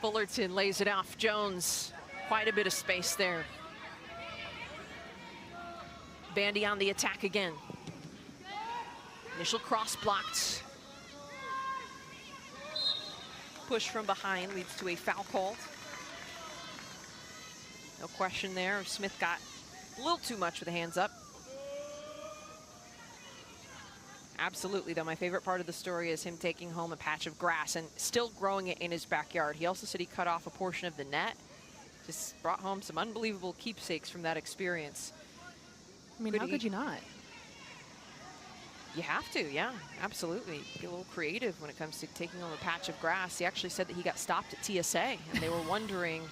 Fullerton lays it off. Jones, quite a bit of space there. Vandy on the attack again. Initial cross blocked. Push from behind leads to a foul called. No question there. Smith got a little too much with the hands up. Absolutely, though, my favorite part of the story is him taking home a patch of grass and still growing it in his backyard. He also said he cut off a portion of the net. Just brought home some unbelievable keepsakes from that experience. I mean, how could you not? You have to, yeah, absolutely. Get a little creative when it comes to taking home a patch of grass. He actually said that he got stopped at TSA, and they were wondering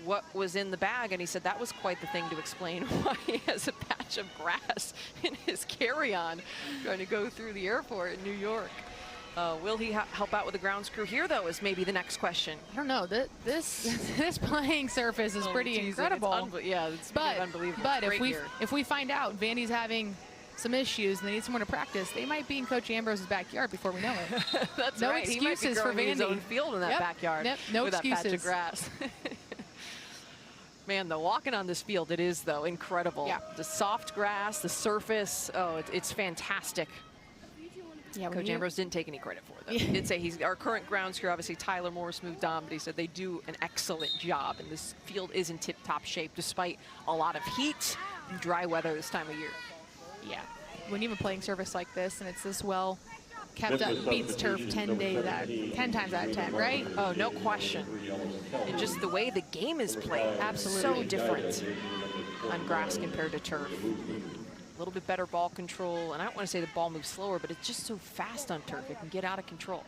what was in the bag, and he said that was quite the thing to explain why he has a patch of grass in his carry-on trying to go through the airport in New York. Will he help out with the grounds crew here, though, is maybe the next question. I don't know. This playing surface is pretty incredible. It's unbelievable. But if we find out Vandy's having some issues and they need someone to practice, they might be in Coach Ambrose's backyard before we know it. That's no right. excuses for Vandy. His own field in that backyard. Yep. No with excuses. That patch of grass. Man, the walking on this field, it is, though, incredible. Yeah. The soft grass, the surface, it's fantastic. Yeah, Coach Ambrose didn't take any credit for it, though. He did say he's our current grounds crew. Obviously, Tyler Morris moved on, but he said they do an excellent job, and this field is in tip-top shape despite a lot of heat and dry weather this time of year. Yeah. When you have a playing surface like this and it's this well kept up, beats turf 10 times out of 10, right? Oh, no question. And just the way the game is played, absolutely so different on grass compared to turf. A little bit better ball control, and I don't want to say the ball moves slower, but it's just so fast on turf. It can get out of control.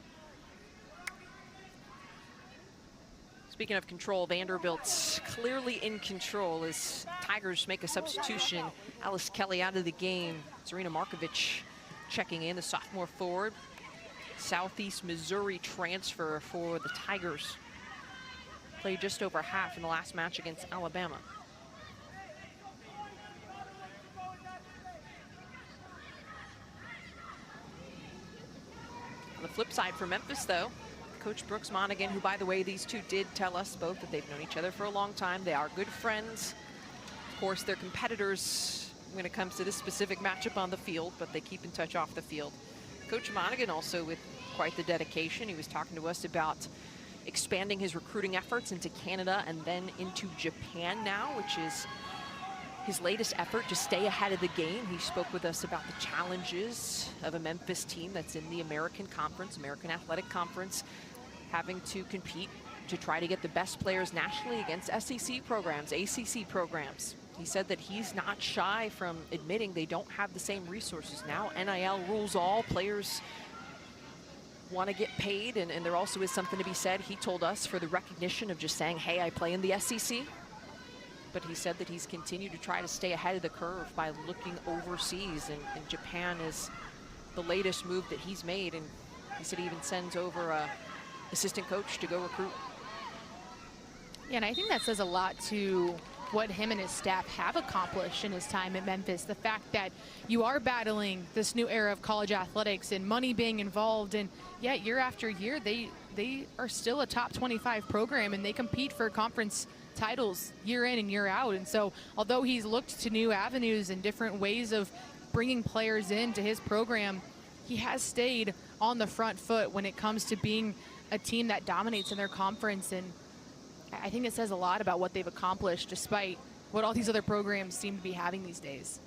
Speaking of control, Vanderbilt's clearly in control as Tigers make a substitution. Alice Kelly out of the game. Zarina Markovic checking in, the sophomore forward. Southeast Missouri transfer for the Tigers. Played just over half in the last match against Alabama. On the flip side for Memphis, though, Coach Brooks Monaghan, who, by the way, these two did tell us both that they've known each other for a long time. They are good friends. Of course, they're competitors when it comes to this specific matchup on the field, but they keep in touch off the field. Coach Monaghan also with quite the dedication. He was talking to us about expanding his recruiting efforts into Canada and then into Japan now, which is his latest effort to stay ahead of the game. He spoke with us about the challenges of a Memphis team that's in the American Conference, American Athletic Conference, having to compete to try to get the best players nationally against SEC programs, ACC programs. he said that he's not shy from admitting they don't have the same resources now. NIL rules all. Players want to get paid, and there also is something to be said, he told us, for the recognition of just saying, hey, I play in the SEC. But he said that he's continued to try to stay ahead of the curve by looking overseas, and Japan is the latest move that he's made, and he said he even sends over a assistant coach to go recruit. Yeah, and I think that says a lot to what him and his staff have accomplished in his time at Memphis. The fact that you are battling this new era of college athletics and money being involved, and yet year after year they are still a top 25 program, and they compete for conference titles year in and year out. And so although he's looked to new avenues and different ways of bringing players into his program, he has stayed on the front foot when it comes to being a team that dominates in their conference. And I think it says a lot about what they've accomplished despite what all these other programs seem to be having these days.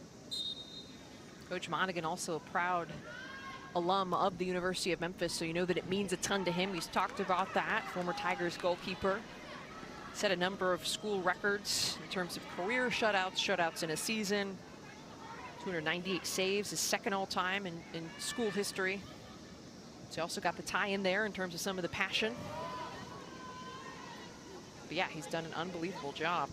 Coach Monaghan also a proud alum of the University of Memphis, so you know that it means a ton to him. He's talked about that. Former Tigers goalkeeper. Set a number of school records in terms of career shutouts in a season. 298 saves, his second all-time in school history. So he also got the tie in there in terms of some of the passion. But yeah, he's done an unbelievable job.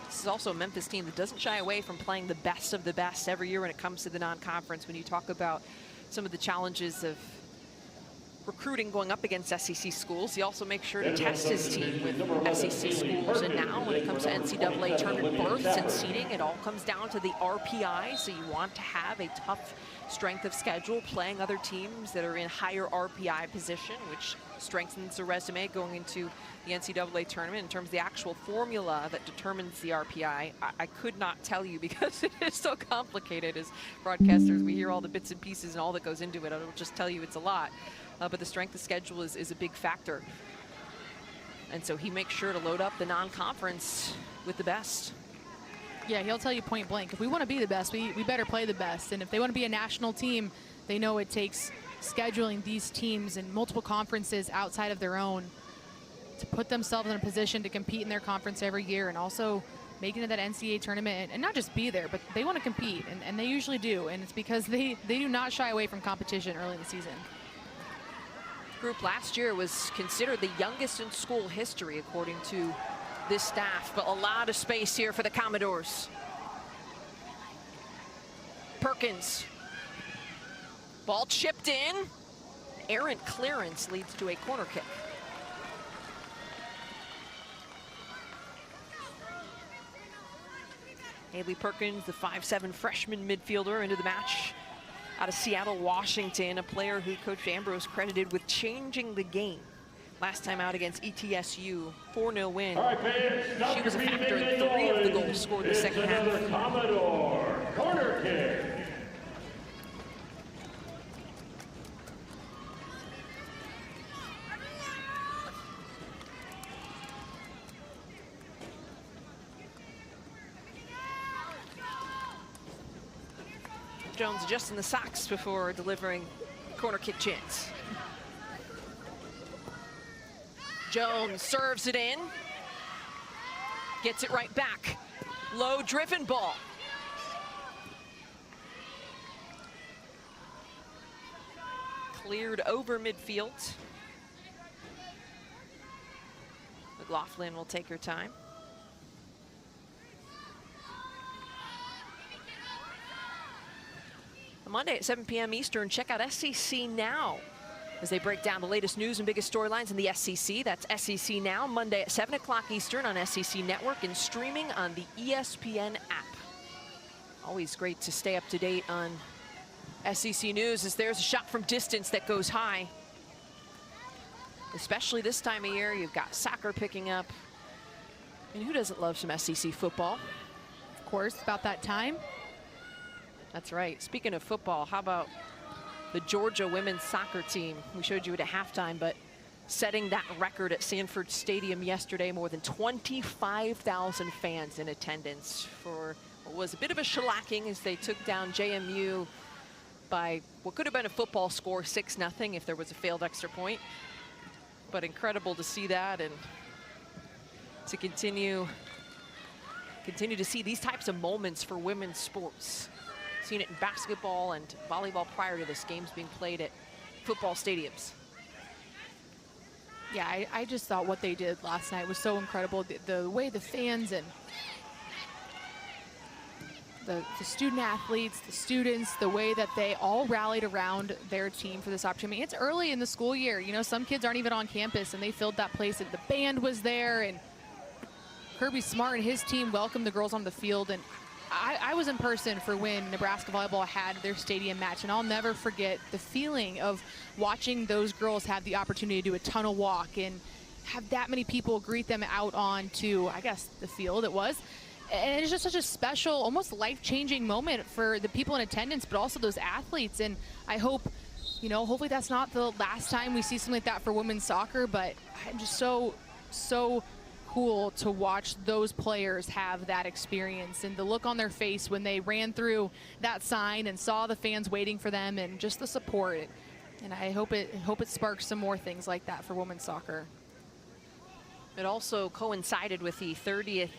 This is also a Memphis team that doesn't shy away from playing the best of the best every year when it comes to the non-conference. When you talk about some of the challenges of recruiting going up against SEC schools, he also makes sure to test his team with SEC schools. And now when it comes to NCAA tournament berths and seeding, it all comes down to the RPI. So you want to have a tough strength of schedule, playing other teams that are in higher RPI position, which strengthens the resume going into the NCAA tournament. In terms of the actual formula that determines the RPI, I could not tell you because it is so complicated. As broadcasters, we hear all the bits and pieces and all that goes into it. I will just tell you it's a lot. But the strength of schedule is a big factor. And so he makes sure to load up the non-conference with the best. Yeah, he'll tell you point blank, if we want to be the best, we better play the best. And if they want to be a national team, they know it takes scheduling these teams in multiple conferences outside of their own to put themselves in a position to compete in their conference every year, and also make it into that NCAA tournament, and not just be there, but they want to compete, and they usually do. And it's because they do not shy away from competition early in the season. Group last year was considered the youngest in school history, according to this staff, but a lot of space here for the Commodores. Perkins. Ball chipped in. Errant clearance leads to a corner kick. Haley Perkins, the 5'7" freshman midfielder, into the match. Out of Seattle, Washington, a player who Coach Ambrose credited with changing the game. Last time out against ETSU, 4-0 win. She was a factor in 3 of the goals scored in the second half. Commodore, corner kick. Jones adjusting the socks before delivering corner kick chance. Jones serves it in. Gets it right back. Low driven ball. Cleared over midfield. McLaughlin will take her time. Monday at 7 p.m. Eastern, check out SEC Now as they break down the latest news and biggest storylines in the SEC. That's SEC Now, Monday at 7 o'clock Eastern on SEC Network and streaming on the ESPN app. Always great to stay up to date on SEC news, as there's a shot from distance that goes high. Especially this time of year, you've got soccer picking up. And who doesn't love some SEC football? Of course, about that time. That's right. Speaking of football, how about the Georgia women's soccer team? We showed you it at halftime, but setting that record at Sanford Stadium yesterday, more than 25,000 fans in attendance for what was a bit of a shellacking as they took down JMU by what could have been a football score, 6-0, if there was a failed extra point. But incredible to see that, and to continue to see these types of moments for women's sports. Seen it in basketball and volleyball prior to this, games being played at football stadiums. Yeah, I just thought what they did last night was so incredible. The way the fans and the student athletes, the students, the way that they all rallied around their team for this opportunity. It's early in the school year. You know, some kids aren't even on campus, and they filled that place. And the band was there, and Kirby Smart and his team welcomed the girls on the field. And I was in person for when Nebraska volleyball had their stadium match, and I'll never forget the feeling of watching those girls have the opportunity to do a tunnel walk and have that many people greet them out onto, I guess, the field it was. And it's just such a special, almost life-changing moment for the people in attendance, but also those athletes. And I hope, you know, hopefully that's not the last time we see something like that for women's soccer, but I'm just so cool to watch those players have that experience, and the look on their face when they ran through that sign and saw the fans waiting for them, and just the support. And I hope it sparks some more things like that for women's soccer. It also coincided with the 30th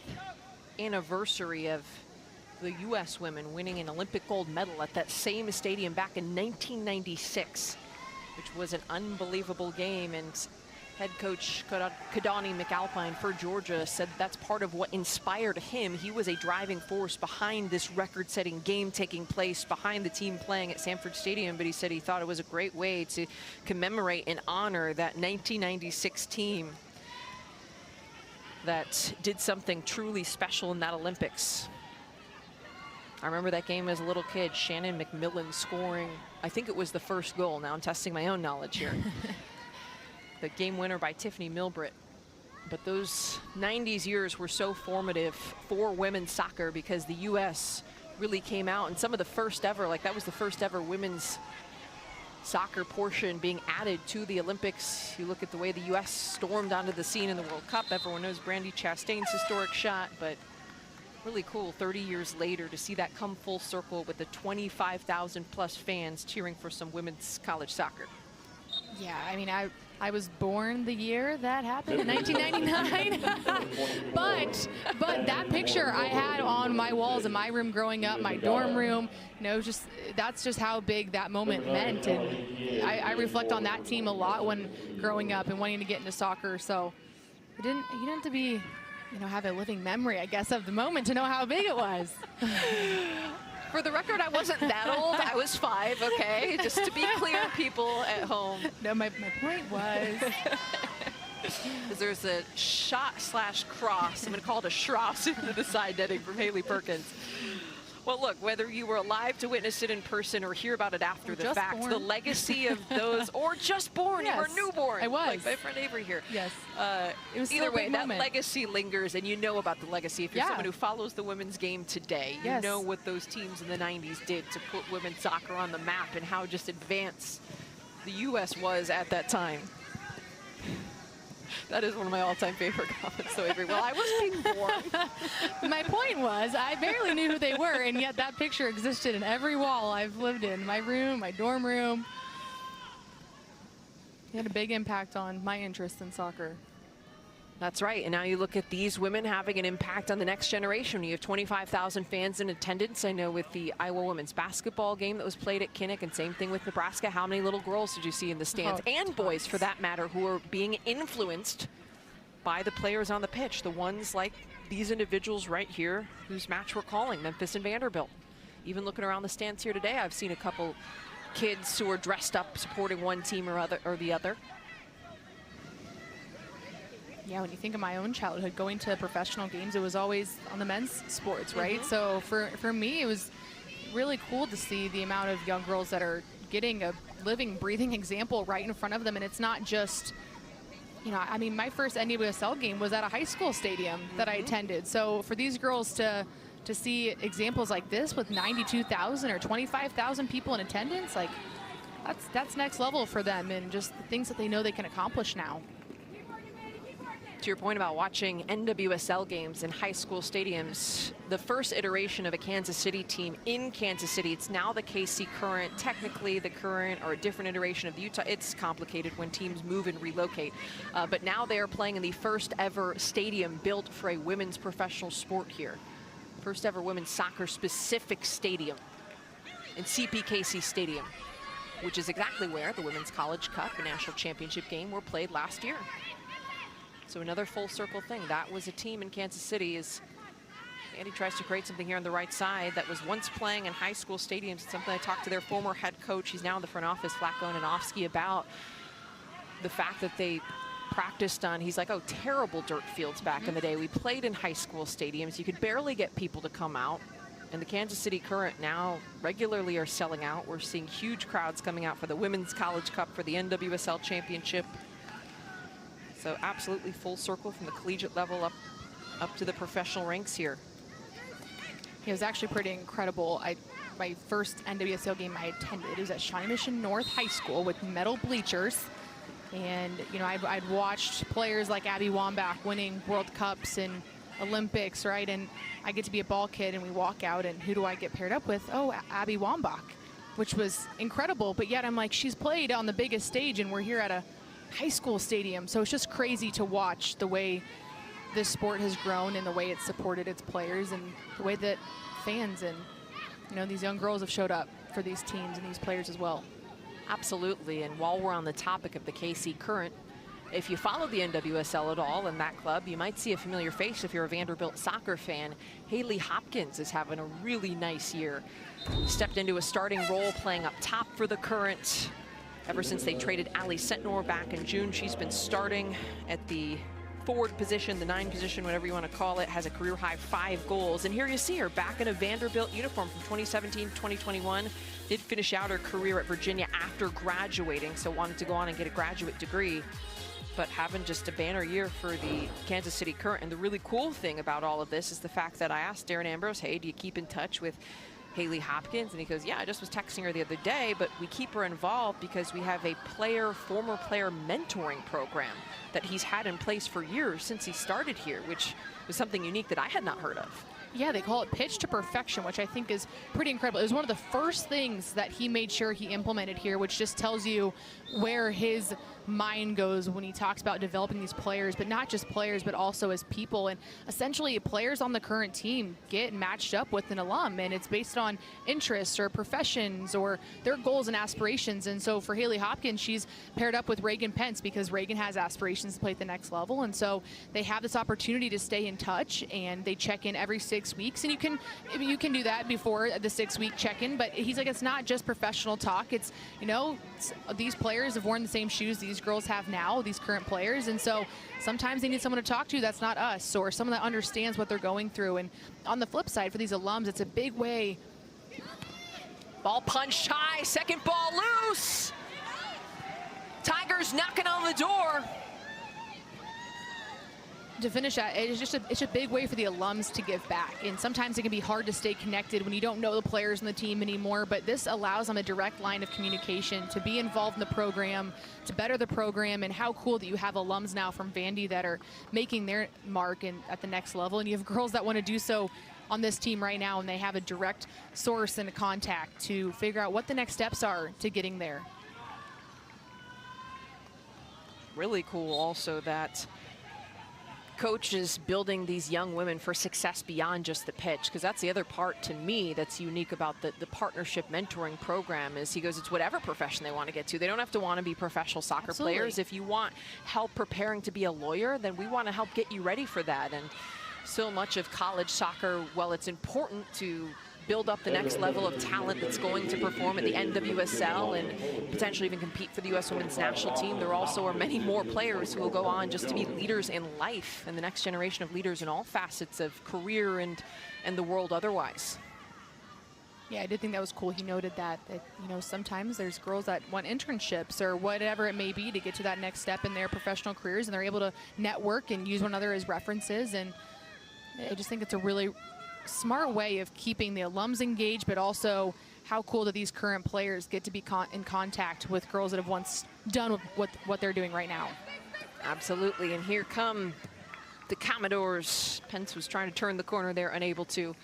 anniversary of the U.S. women winning an Olympic gold medal at that same stadium back in 1996, which was an unbelievable game. And head coach Kadani McAlpine for Georgia said that's part of what inspired him. He was a driving force behind this record-setting game taking place, behind the team playing at Sanford Stadium, but he said he thought it was a great way to commemorate and honor that 1996 team that did something truly special in that Olympics. I remember that game as a little kid, Shannon McMillan scoring, I think it was the first goal. Now I'm testing my own knowledge here. The game winner by Tiffany Milbritt. But those 90s years were so formative for women's soccer because the U.S. really came out, and some of the first ever, like that was the first ever women's soccer portion being added to the Olympics. You look at the way the U.S. stormed onto the scene in the World Cup. Everyone knows Brandi Chastain's historic shot, but really cool 30 years later to see that come full circle with the 25,000 plus fans cheering for some women's college soccer. Yeah, I mean, I was born the year that happened in 1999. but that picture I had on my walls in my room growing up, my dorm room, you know, just that's just how big that moment meant. And I reflect on that team a lot when growing up and wanting to get into soccer. So you didn't have to be, you know, have a living memory, I guess, of the moment to know how big it was. For the record, I wasn't that old. I was 5, okay? Just to be clear, people at home. No, my point was... There's a shot/cross. I'm going to call it a schross into the side netting from Haley Perkins. Well, look, whether you were alive to witness it in person or hear about it after the fact, born. The legacy of those, or just born, yes. You were newborn. I was. Like my friend Avery here. Yes. It was either way, that legacy lingers, and you know about the legacy. If you're someone who follows the women's game today, you know what those teams in the 90s did to put women's soccer on the map and how just advanced the U.S. was at that time. That is one of my all-time favorite comments, so Avery. Well, I was being born. My point was, I barely knew who they were, and yet that picture existed in every wall I've lived in. My room, my dorm room. It had a big impact on my interest in soccer. That's right, and now you look at these women having an impact on the next generation. You have 25,000 fans in attendance. I know with the Iowa women's basketball game that was played at Kinnick, and same thing with Nebraska. How many little girls did you see in the stands, and boys for that matter, who are being influenced by the players on the pitch, the ones like these individuals right here whose match we're calling, Memphis and Vanderbilt. Even looking around the stands here today, I've seen a couple kids who are dressed up supporting one team or the other. Yeah, when you think of my own childhood, going to professional games, it was always on the men's sports, right? So for me, it was really cool to see the amount of young girls that are getting a living, breathing example right in front of them. And it's not just, you know, I mean, my first NWSL game was at a high school stadium that I attended. So for these girls to see examples like this with 92,000 or 25,000 people in attendance, like that's next level for them, and just the things that they know they can accomplish now. To your point about watching NWSL games in high school stadiums, the first iteration of a Kansas City team in Kansas City, it's now the KC Current, technically the Current or a different iteration of the Utah. It's complicated when teams move and relocate. But now they are playing in the first ever stadium built for a women's professional sport here. First ever women's soccer specific stadium in CPKC Stadium, which is exactly where the Women's College Cup and National Championship game were played last year. So another full circle thing. That was a team in Kansas City as Andy tries to create something here on the right side that was once playing in high school stadiums. It's something I talked to their former head coach, he's now in the front office, Vlatko Nanofsky, about the fact that they practiced on, he's like, oh, terrible dirt fields back in the day. We played in high school stadiums. You could barely get people to come out. And the Kansas City Current now regularly are selling out. We're seeing huge crowds coming out for the Women's College Cup, for the NWSL Championship. So absolutely full circle from the collegiate level up to the professional ranks here. It was actually pretty incredible. My first NWSL game I attended, it was at Shawnee Mission North High School with metal bleachers. And, you know, I'd watched players like Abby Wambach winning World Cups and Olympics, right? And I get to be a ball kid and we walk out and who do I get paired up with? Oh, Abby Wambach, which was incredible. But yet I'm like, she's played on the biggest stage and we're here at a high school stadium. So it's just crazy to watch the way this sport has grown and the way it's supported its players and the way that fans and, you know, these young girls have showed up for these teams and these players as well. Absolutely. And while we're on the topic of the KC Current, if you follow the NWSL at all in that club, you might see a familiar face if you're a Vanderbilt soccer fan. Haley Hopkins is having a really nice year. Stepped into a starting role playing up top for the Current. Ever since they traded Allie Sentnor back in June, she's been starting at the forward position, the 9 position, whatever you want to call it, has a career high 5 goals. And here you see her back in a Vanderbilt uniform from 2017 to 2021. Did finish out her career at Virginia after graduating, so wanted to go on and get a graduate degree. But having just a banner year for the Kansas City Current. And the really cool thing about all of this is the fact that I asked Darren Ambrose, hey, do you keep in touch with Haley Hopkins? And he goes, yeah, I just was texting her the other day, but we keep her involved because we have a former player mentoring program that he's had in place for years since he started here, which was something unique that I had not heard of. Yeah, they call it pitch to perfection, which I think is pretty incredible. It was one of the first things that he made sure he implemented here, which just tells you where his mind goes when he talks about developing these players, but not just players, but also as people. And essentially players on the Current team get matched up with an alum, and it's based on interests or professions or their goals and aspirations. And so for Haley Hopkins, she's paired up with Reagan Pence because Reagan has aspirations to play at the next level. And so they have this opportunity to stay in touch, and they check in every 6 weeks. And you can do that before the 6-week check-in, but he's like, it's not just professional talk. It's, you know, these players have worn the same shoes these girls have now, these current players, and so sometimes they need someone to talk to that's not us, or someone that understands what they're going through. And on the flip side, for these alums, it's a big way. Ball punched high, second ball loose. Tigers knocking on the door. To finish that, it's a big way for the alums to give back. And sometimes it can be hard to stay connected when you don't know the players on the team anymore, but this allows them a direct line of communication to be involved in the program, to better the program. And how cool that you have alums now from Vandy that are making their mark at the next level. And you have girls that want to do so on this team right now, and they have a direct source and a contact to figure out what the next steps are to getting there. Really cool also that coaches building these young women for success beyond just the pitch, because that's the other part to me that's unique about the partnership mentoring program. Is he goes, it's whatever profession they want to get to. They don't have to want to be professional soccer players. If you want help preparing to be a lawyer, then we want to help get you ready for that. And so much of college soccer, while it's important to build up the next level of talent that's going to perform at the NWSL and potentially even compete for the U.S. Women's National Team, there also are many more players who will go on just to be leaders in life and the next generation of leaders in all facets of career and the world otherwise. Yeah, I did think that was cool. He noted that you know, sometimes there's girls that want internships or whatever it may be to get to that next step in their professional careers, and they're able to network and use one another as references. And I just think it's a really smart way of keeping the alums engaged, but also how cool that these current players get to be in contact with girls that have once done what they're doing right now. Absolutely. And here come the Commodores. Pence was trying to turn the corner there, unable to.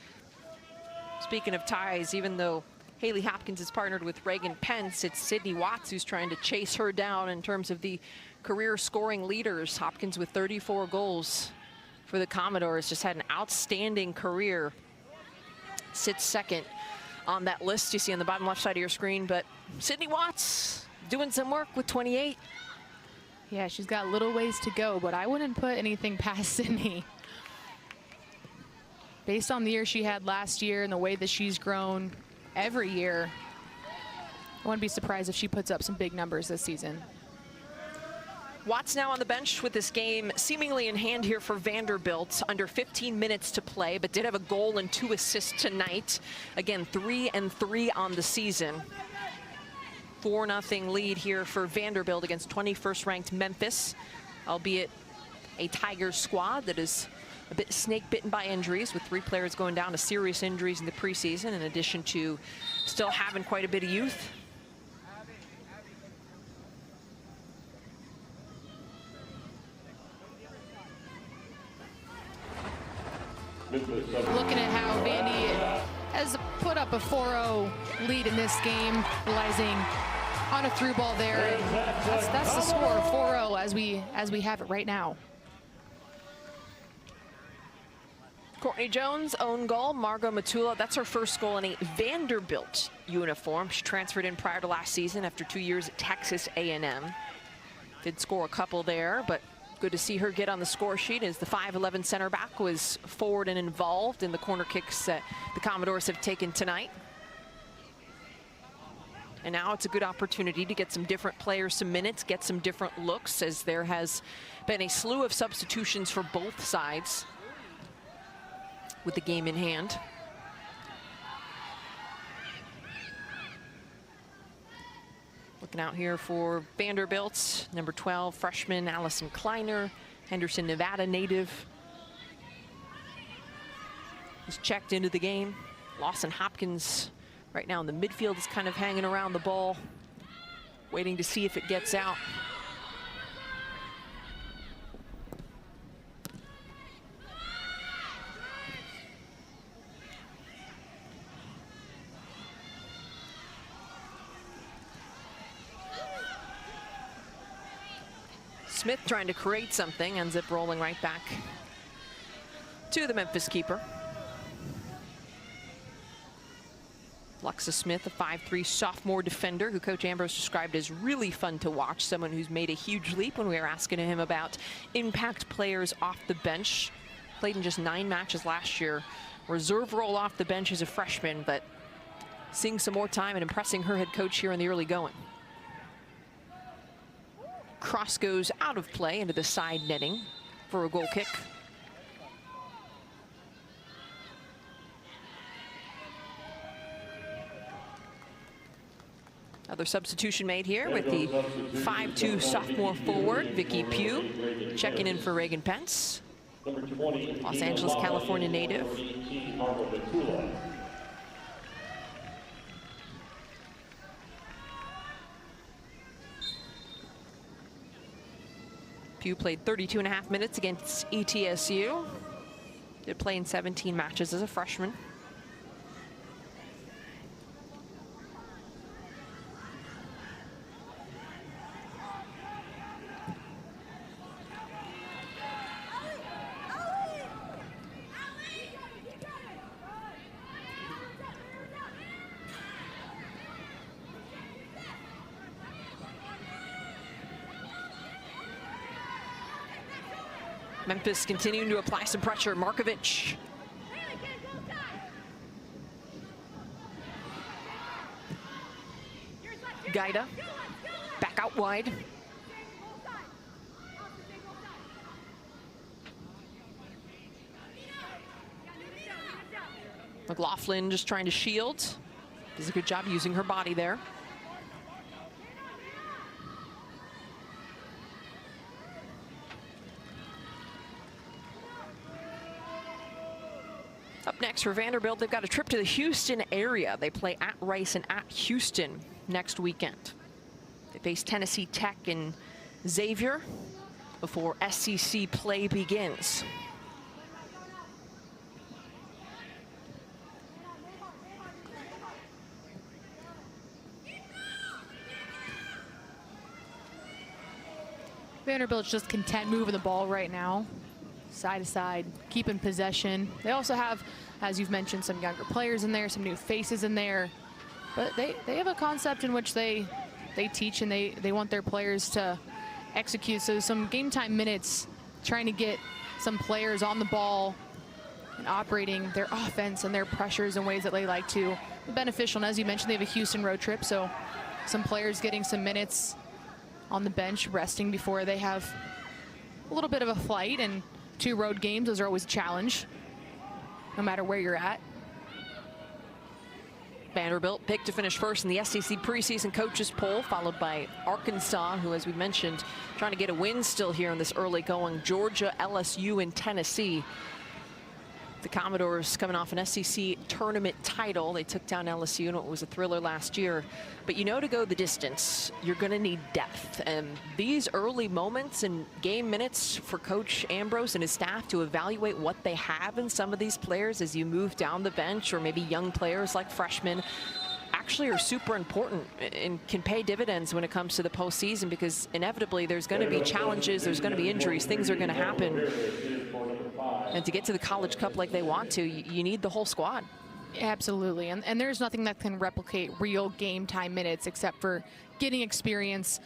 Speaking of ties, even though Haley Hopkins is partnered with Reagan Pence, it's Sydney Watts who's trying to chase her down in terms of the career scoring leaders. Hopkins with 34 goals for the Commodores, just had an outstanding career. Sits second on that list you see on the bottom left side of your screen, but Sydney Watts doing some work with 28. Yeah, she's got a little ways to go, but I wouldn't put anything past Sydney. Based on the year she had last year and the way that she's grown every year, I wouldn't be surprised if she puts up some big numbers this season. Watts now on the bench with this game seemingly in hand here for Vanderbilt. Under 15 minutes to play, but did have a goal and 2 assists tonight. Again, 3-3 on the season. 4-0 lead here for Vanderbilt against 21st ranked Memphis, albeit a Tigers squad that is a bit snake bitten by injuries, with 3 players going down to serious injuries in the preseason, in addition to still having quite a bit of youth. Looking at how Vandy has put up a 4-0 lead in this game, realizing on a through ball there. That's the score, 4-0 as we have it right now. Courtney Jones, own goal. Margot Matula, that's her first goal in a Vanderbilt uniform. She transferred in prior to last season after 2 years at Texas A&M. Did score a couple there, but good to see her get on the score sheet as the 5'11" center back was forward and involved in the corner kicks that the Commodores have taken tonight. And now it's a good opportunity to get some different players some minutes, get some different looks, as there has been a slew of substitutions for both sides with the game in hand. Looking out here for Vanderbilt, number 12, freshman Allison Kleiner, Henderson, Nevada native. He's checked into the game. Lawson Hopkins right now in the midfield is kind of hanging around the ball, waiting to see if it gets out. Smith trying to create something, ends up rolling right back to the Memphis keeper. Luxa Smith, a 5'3" sophomore defender who Coach Ambrose described as really fun to watch, someone who's made a huge leap when we were asking him about impact players off the bench. Played in just 9 matches last year. Reserve role off the bench as a freshman, but seeing some more time and impressing her head coach here in the early going. Cross goes out of play into the side netting for a goal kick. Another substitution made here with the 5'2" sophomore forward, Vicky Pugh, checking in for Reagan Pence. Los Angeles, California native. Pugh played 32.5 minutes against ETSU. Did play in 17 matches as a freshman. Memphis continuing to apply some pressure. Markovic. Gaida back out wide. McLaughlin just trying to shield. Does a good job using her body there. Up next for Vanderbilt, they've got a trip to the Houston area. They play at Rice and at Houston next weekend. They face Tennessee Tech and Xavier. before SEC play begins. Vanderbilt's just content moving the ball right now, side to side, keeping possession. They also have, as you've mentioned, some younger players in there, some new faces in there. But they have a concept in which they teach, and they want their players to execute. So some game time minutes, trying to get some players on the ball and operating their offense and their pressures in ways that they like to. Beneficial, and as you mentioned, they have a Houston road trip, so some players getting some minutes on the bench, resting before they have a little bit of a flight. And 2 road games, those are always a challenge, no matter where you're at. Vanderbilt picked to finish first in the SEC preseason coaches poll, followed by Arkansas, who, as we mentioned, trying to get a win still here in this early going. Georgia, LSU, and Tennessee. The Commodores coming off an SEC tournament title. They took down LSU in what was a thriller last year. But you know, to go the distance, you're going to need depth. And these early moments and game minutes for Coach Ambrose and his staff to evaluate what they have in some of these players as you move down the bench, or maybe young players like freshmen, actually are super important and can pay dividends when it comes to the postseason, because inevitably there's going to be challenges, there's going to be injuries, things are going to happen. And to get to the College Cup like they want to, you need the whole squad. Absolutely, and there's nothing that can replicate real game time minutes except for getting experience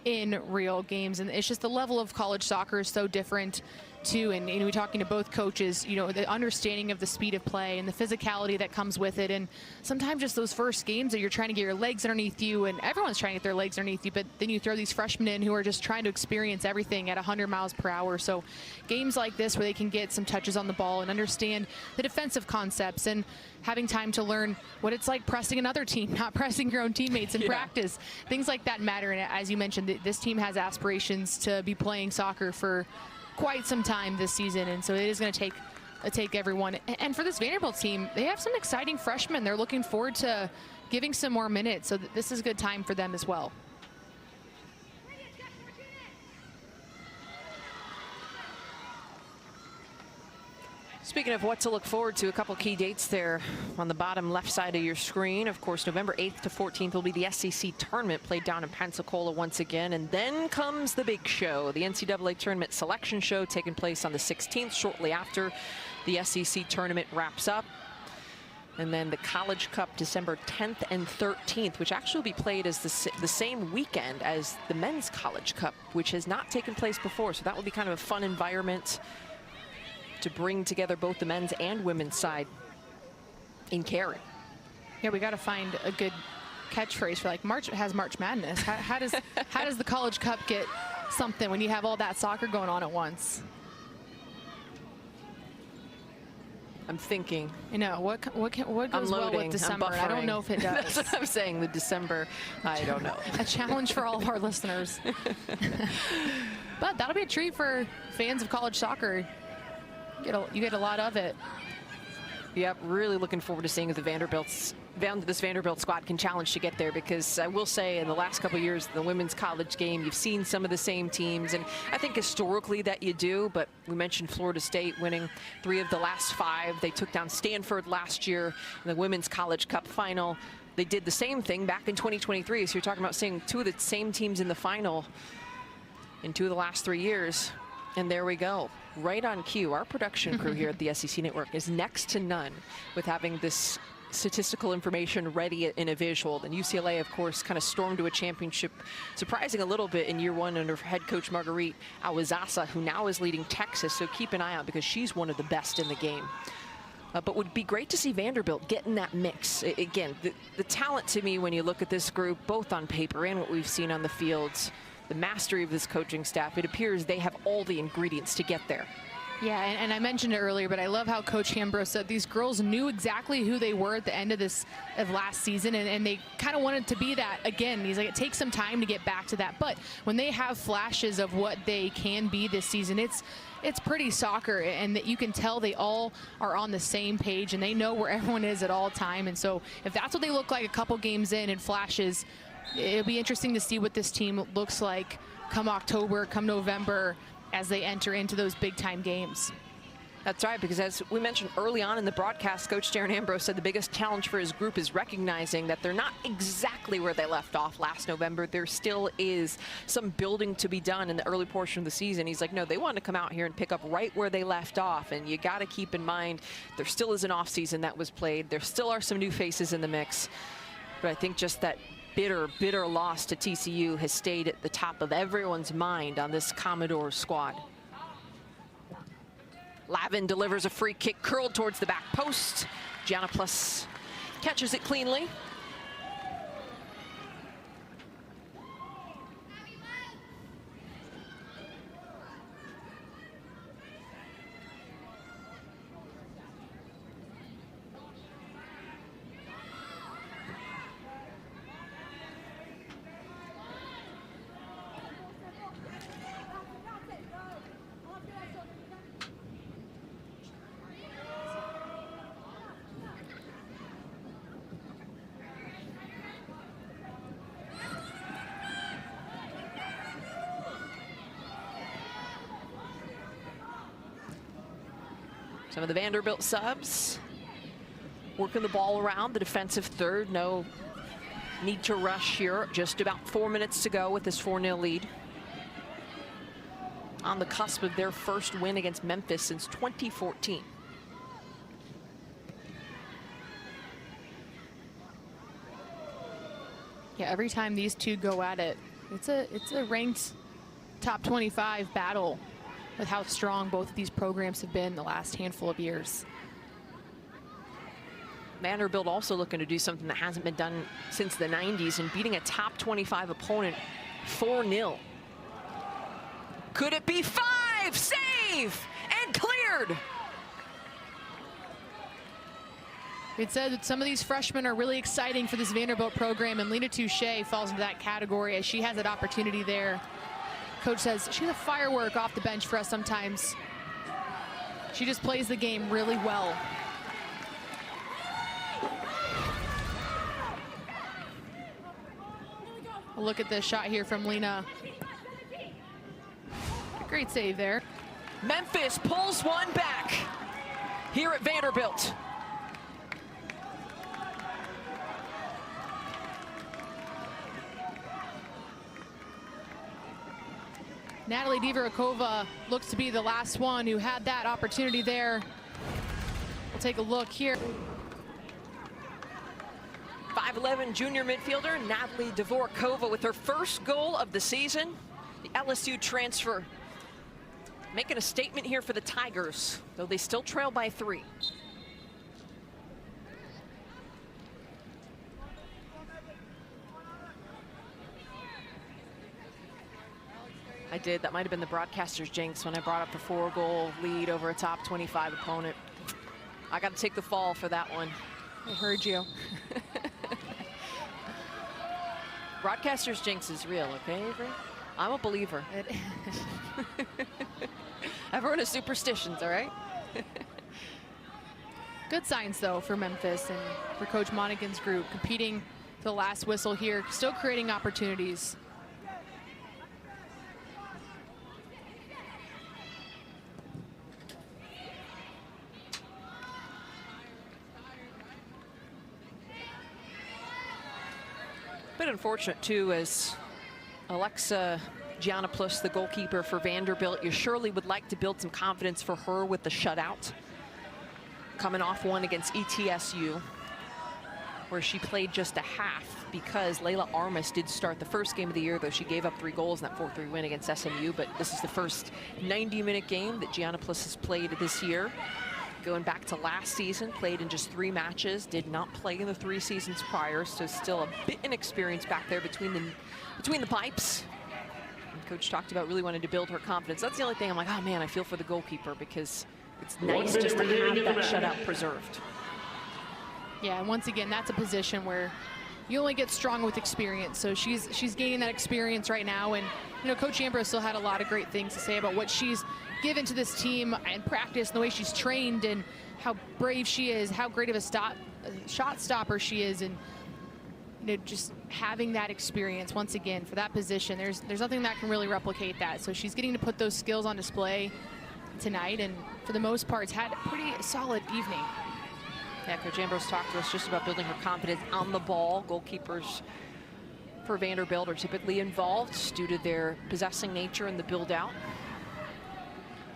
in real games. And it's just the level of college soccer is so different too. And we're talking to both coaches, you know, the understanding of the speed of play and the physicality that comes with it. And sometimes just those first games that you're trying to get your legs underneath you, and everyone's trying to get their legs underneath you, but then you throw these freshmen in who are just trying to experience everything at 100 miles per hour. So games like this where they can get some touches on the ball and understand the defensive concepts and having time to learn what it's like pressing another team, not pressing your own teammates in practice. Things like that matter. And as you mentioned, this team has aspirations to be playing soccer for quite some time this season, and so it is going to take everyone. And for this Vanderbilt team, they have some exciting freshmen. They're looking forward to giving some more minutes, so this is a good time for them as well. Speaking of what to look forward to, a couple key dates there on the bottom left side of your screen. Of course, November 8th to 14th will be the SEC tournament played down in Pensacola once again. And then comes the big show, the NCAA tournament selection show taking place on the 16th, shortly after the SEC tournament wraps up. And then the College Cup December 10th and 13th, which actually will be played as the same weekend as the Men's College Cup, which has not taken place before. So that will be kind of a fun environment to bring together both the men's and women's side in Cary. Yeah, we got to find a good catchphrase for, like, March has March Madness. How does the College Cup get something when you have all that soccer going on at once? I'm thinking. You know, what goes well with December? I don't know if it does. That's what I'm saying, the December, I don't know. A challenge for all of our listeners. But that'll be a treat for fans of college soccer. You get a lot of it. Yep, really looking forward to seeing if this Vanderbilt squad can challenge to get there, because I will say in the last couple of years, the women's college game, you've seen some of the same teams, and I think historically that you do, but we mentioned Florida State winning 3 of the last 5. They took down Stanford last year in the Women's College Cup final. They did the same thing back in 2023, so you're talking about seeing 2 of the same teams in the final in 2 of the last 3 years. And there we go, right on cue. Our production crew here at the SEC Network is next to none with having this statistical information ready in a visual. And UCLA, of course, kind of stormed to a championship, surprising a little bit in year 1 under head coach Marguerite Awazasa, who now is leading Texas. So keep an eye out, because she's one of the best in the game. But would be great to see Vanderbilt get in that mix. Again, the talent to me when you look at this group, both on paper and what we've seen on the fields, the mastery of this coaching staff, it appears they have all the ingredients to get there. Yeah, and I mentioned it earlier, but I love how Coach Ambrose said these girls knew exactly who they were at the end of last season, and they kind of wanted to be that again. He's like, it takes some time to get back to that, but when they have flashes of what they can be this season, it's pretty soccer, and that you can tell they all are on the same page and they know where everyone is at all time. And so if that's what they look like a couple games in flashes, it'll be interesting to see what this team looks like come October, come November, as they enter into those big-time games. That's right, because as we mentioned early on in the broadcast, Coach Darren Ambrose said the biggest challenge for his group is recognizing that they're not exactly where they left off last November. There still is some building to be done in the early portion of the season. He's like, no, they want to come out here and pick up right where they left off, and you got to keep in mind there still is an offseason that was played. There still are some new faces in the mix, but I think just that bitter loss to TCU has stayed at the top of everyone's mind on this Commodore squad. Lavin delivers a free kick curled towards the back post. Giannopoulos catches it cleanly. Some of the Vanderbilt subs working the ball around the defensive third. No need to rush here. Just about 4 minutes to go with this 4-0 lead. On the cusp of their first win against Memphis since 2014. Yeah, every time these two go at it, it's a ranked top 25 battle with how strong both of these programs have been the last handful of years. Vanderbilt also looking to do something that hasn't been done since the 90s and beating a top 25 opponent 4-0. Could it be 5? Save and cleared. It said that some of these freshmen are really exciting for this Vanderbilt program, and Lena Touche falls into that category as she has that opportunity there. Coach says she's a firework off the bench for us sometimes. She just plays the game really well. A look at this shot here from Lena. Great save there. Memphis pulls one back here at Vanderbilt. Natalie Divarakova looks to be the last one who had that opportunity there. We'll take a look here. 5'11" junior midfielder Natalie Divarakova with her first goal of the season. The LSU transfer making a statement here for the Tigers, though they still trail by 3. I did. That might have been the broadcaster's jinx when I brought up the 4-goal lead over a top 25 opponent. I got to take the fall for that one. I heard you. Broadcaster's jinx is real, okay, Avery? I'm a believer. Everyone has superstitions, all right? Good signs, though, for Memphis and for Coach Monaghan's group, competing to the last whistle here, still creating opportunities. Bit unfortunate, too, as Alexa Giannopoulos, the goalkeeper for Vanderbilt, you surely would like to build some confidence for her with the shutout. Coming off one against ETSU, where she played just a half because Layla Armas did start the first game of the year, though she gave up 3 goals in that 4-3 win against SMU. But this is the first 90-minute game that Giannopoulos has played this year. Going back to last season, played in just 3 matches, did not play in the 3 seasons prior, so still a bit inexperienced back there between the pipes. And Coach talked about really wanting to build her confidence. That's the only thing I'm like, oh man, I feel for the goalkeeper, because it's nice just to have that shutout preserved. Yeah, and once again, that's a position where you only get strong with experience. So she's gaining that experience right now, and you know, Coach Ambrose still had a lot of great things to say about what she's given to this team and practice, and the way she's trained, and how brave she is, how great of a shot stopper she is. And just having that experience once again for that position, there's nothing that can really replicate that. So she's getting to put those skills on display tonight, and for the most part, has had a pretty solid evening. Yeah, Coach Ambrose talked to us just about building her confidence on the ball. Goalkeepers for Vanderbilt are typically involved due to their possessing nature and the build out.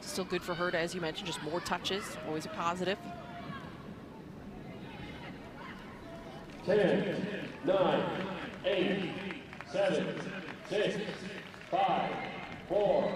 Still good for her to, as you mentioned, just more touches, always a positive. 10, 9, 8, 7, 6, 5, 4,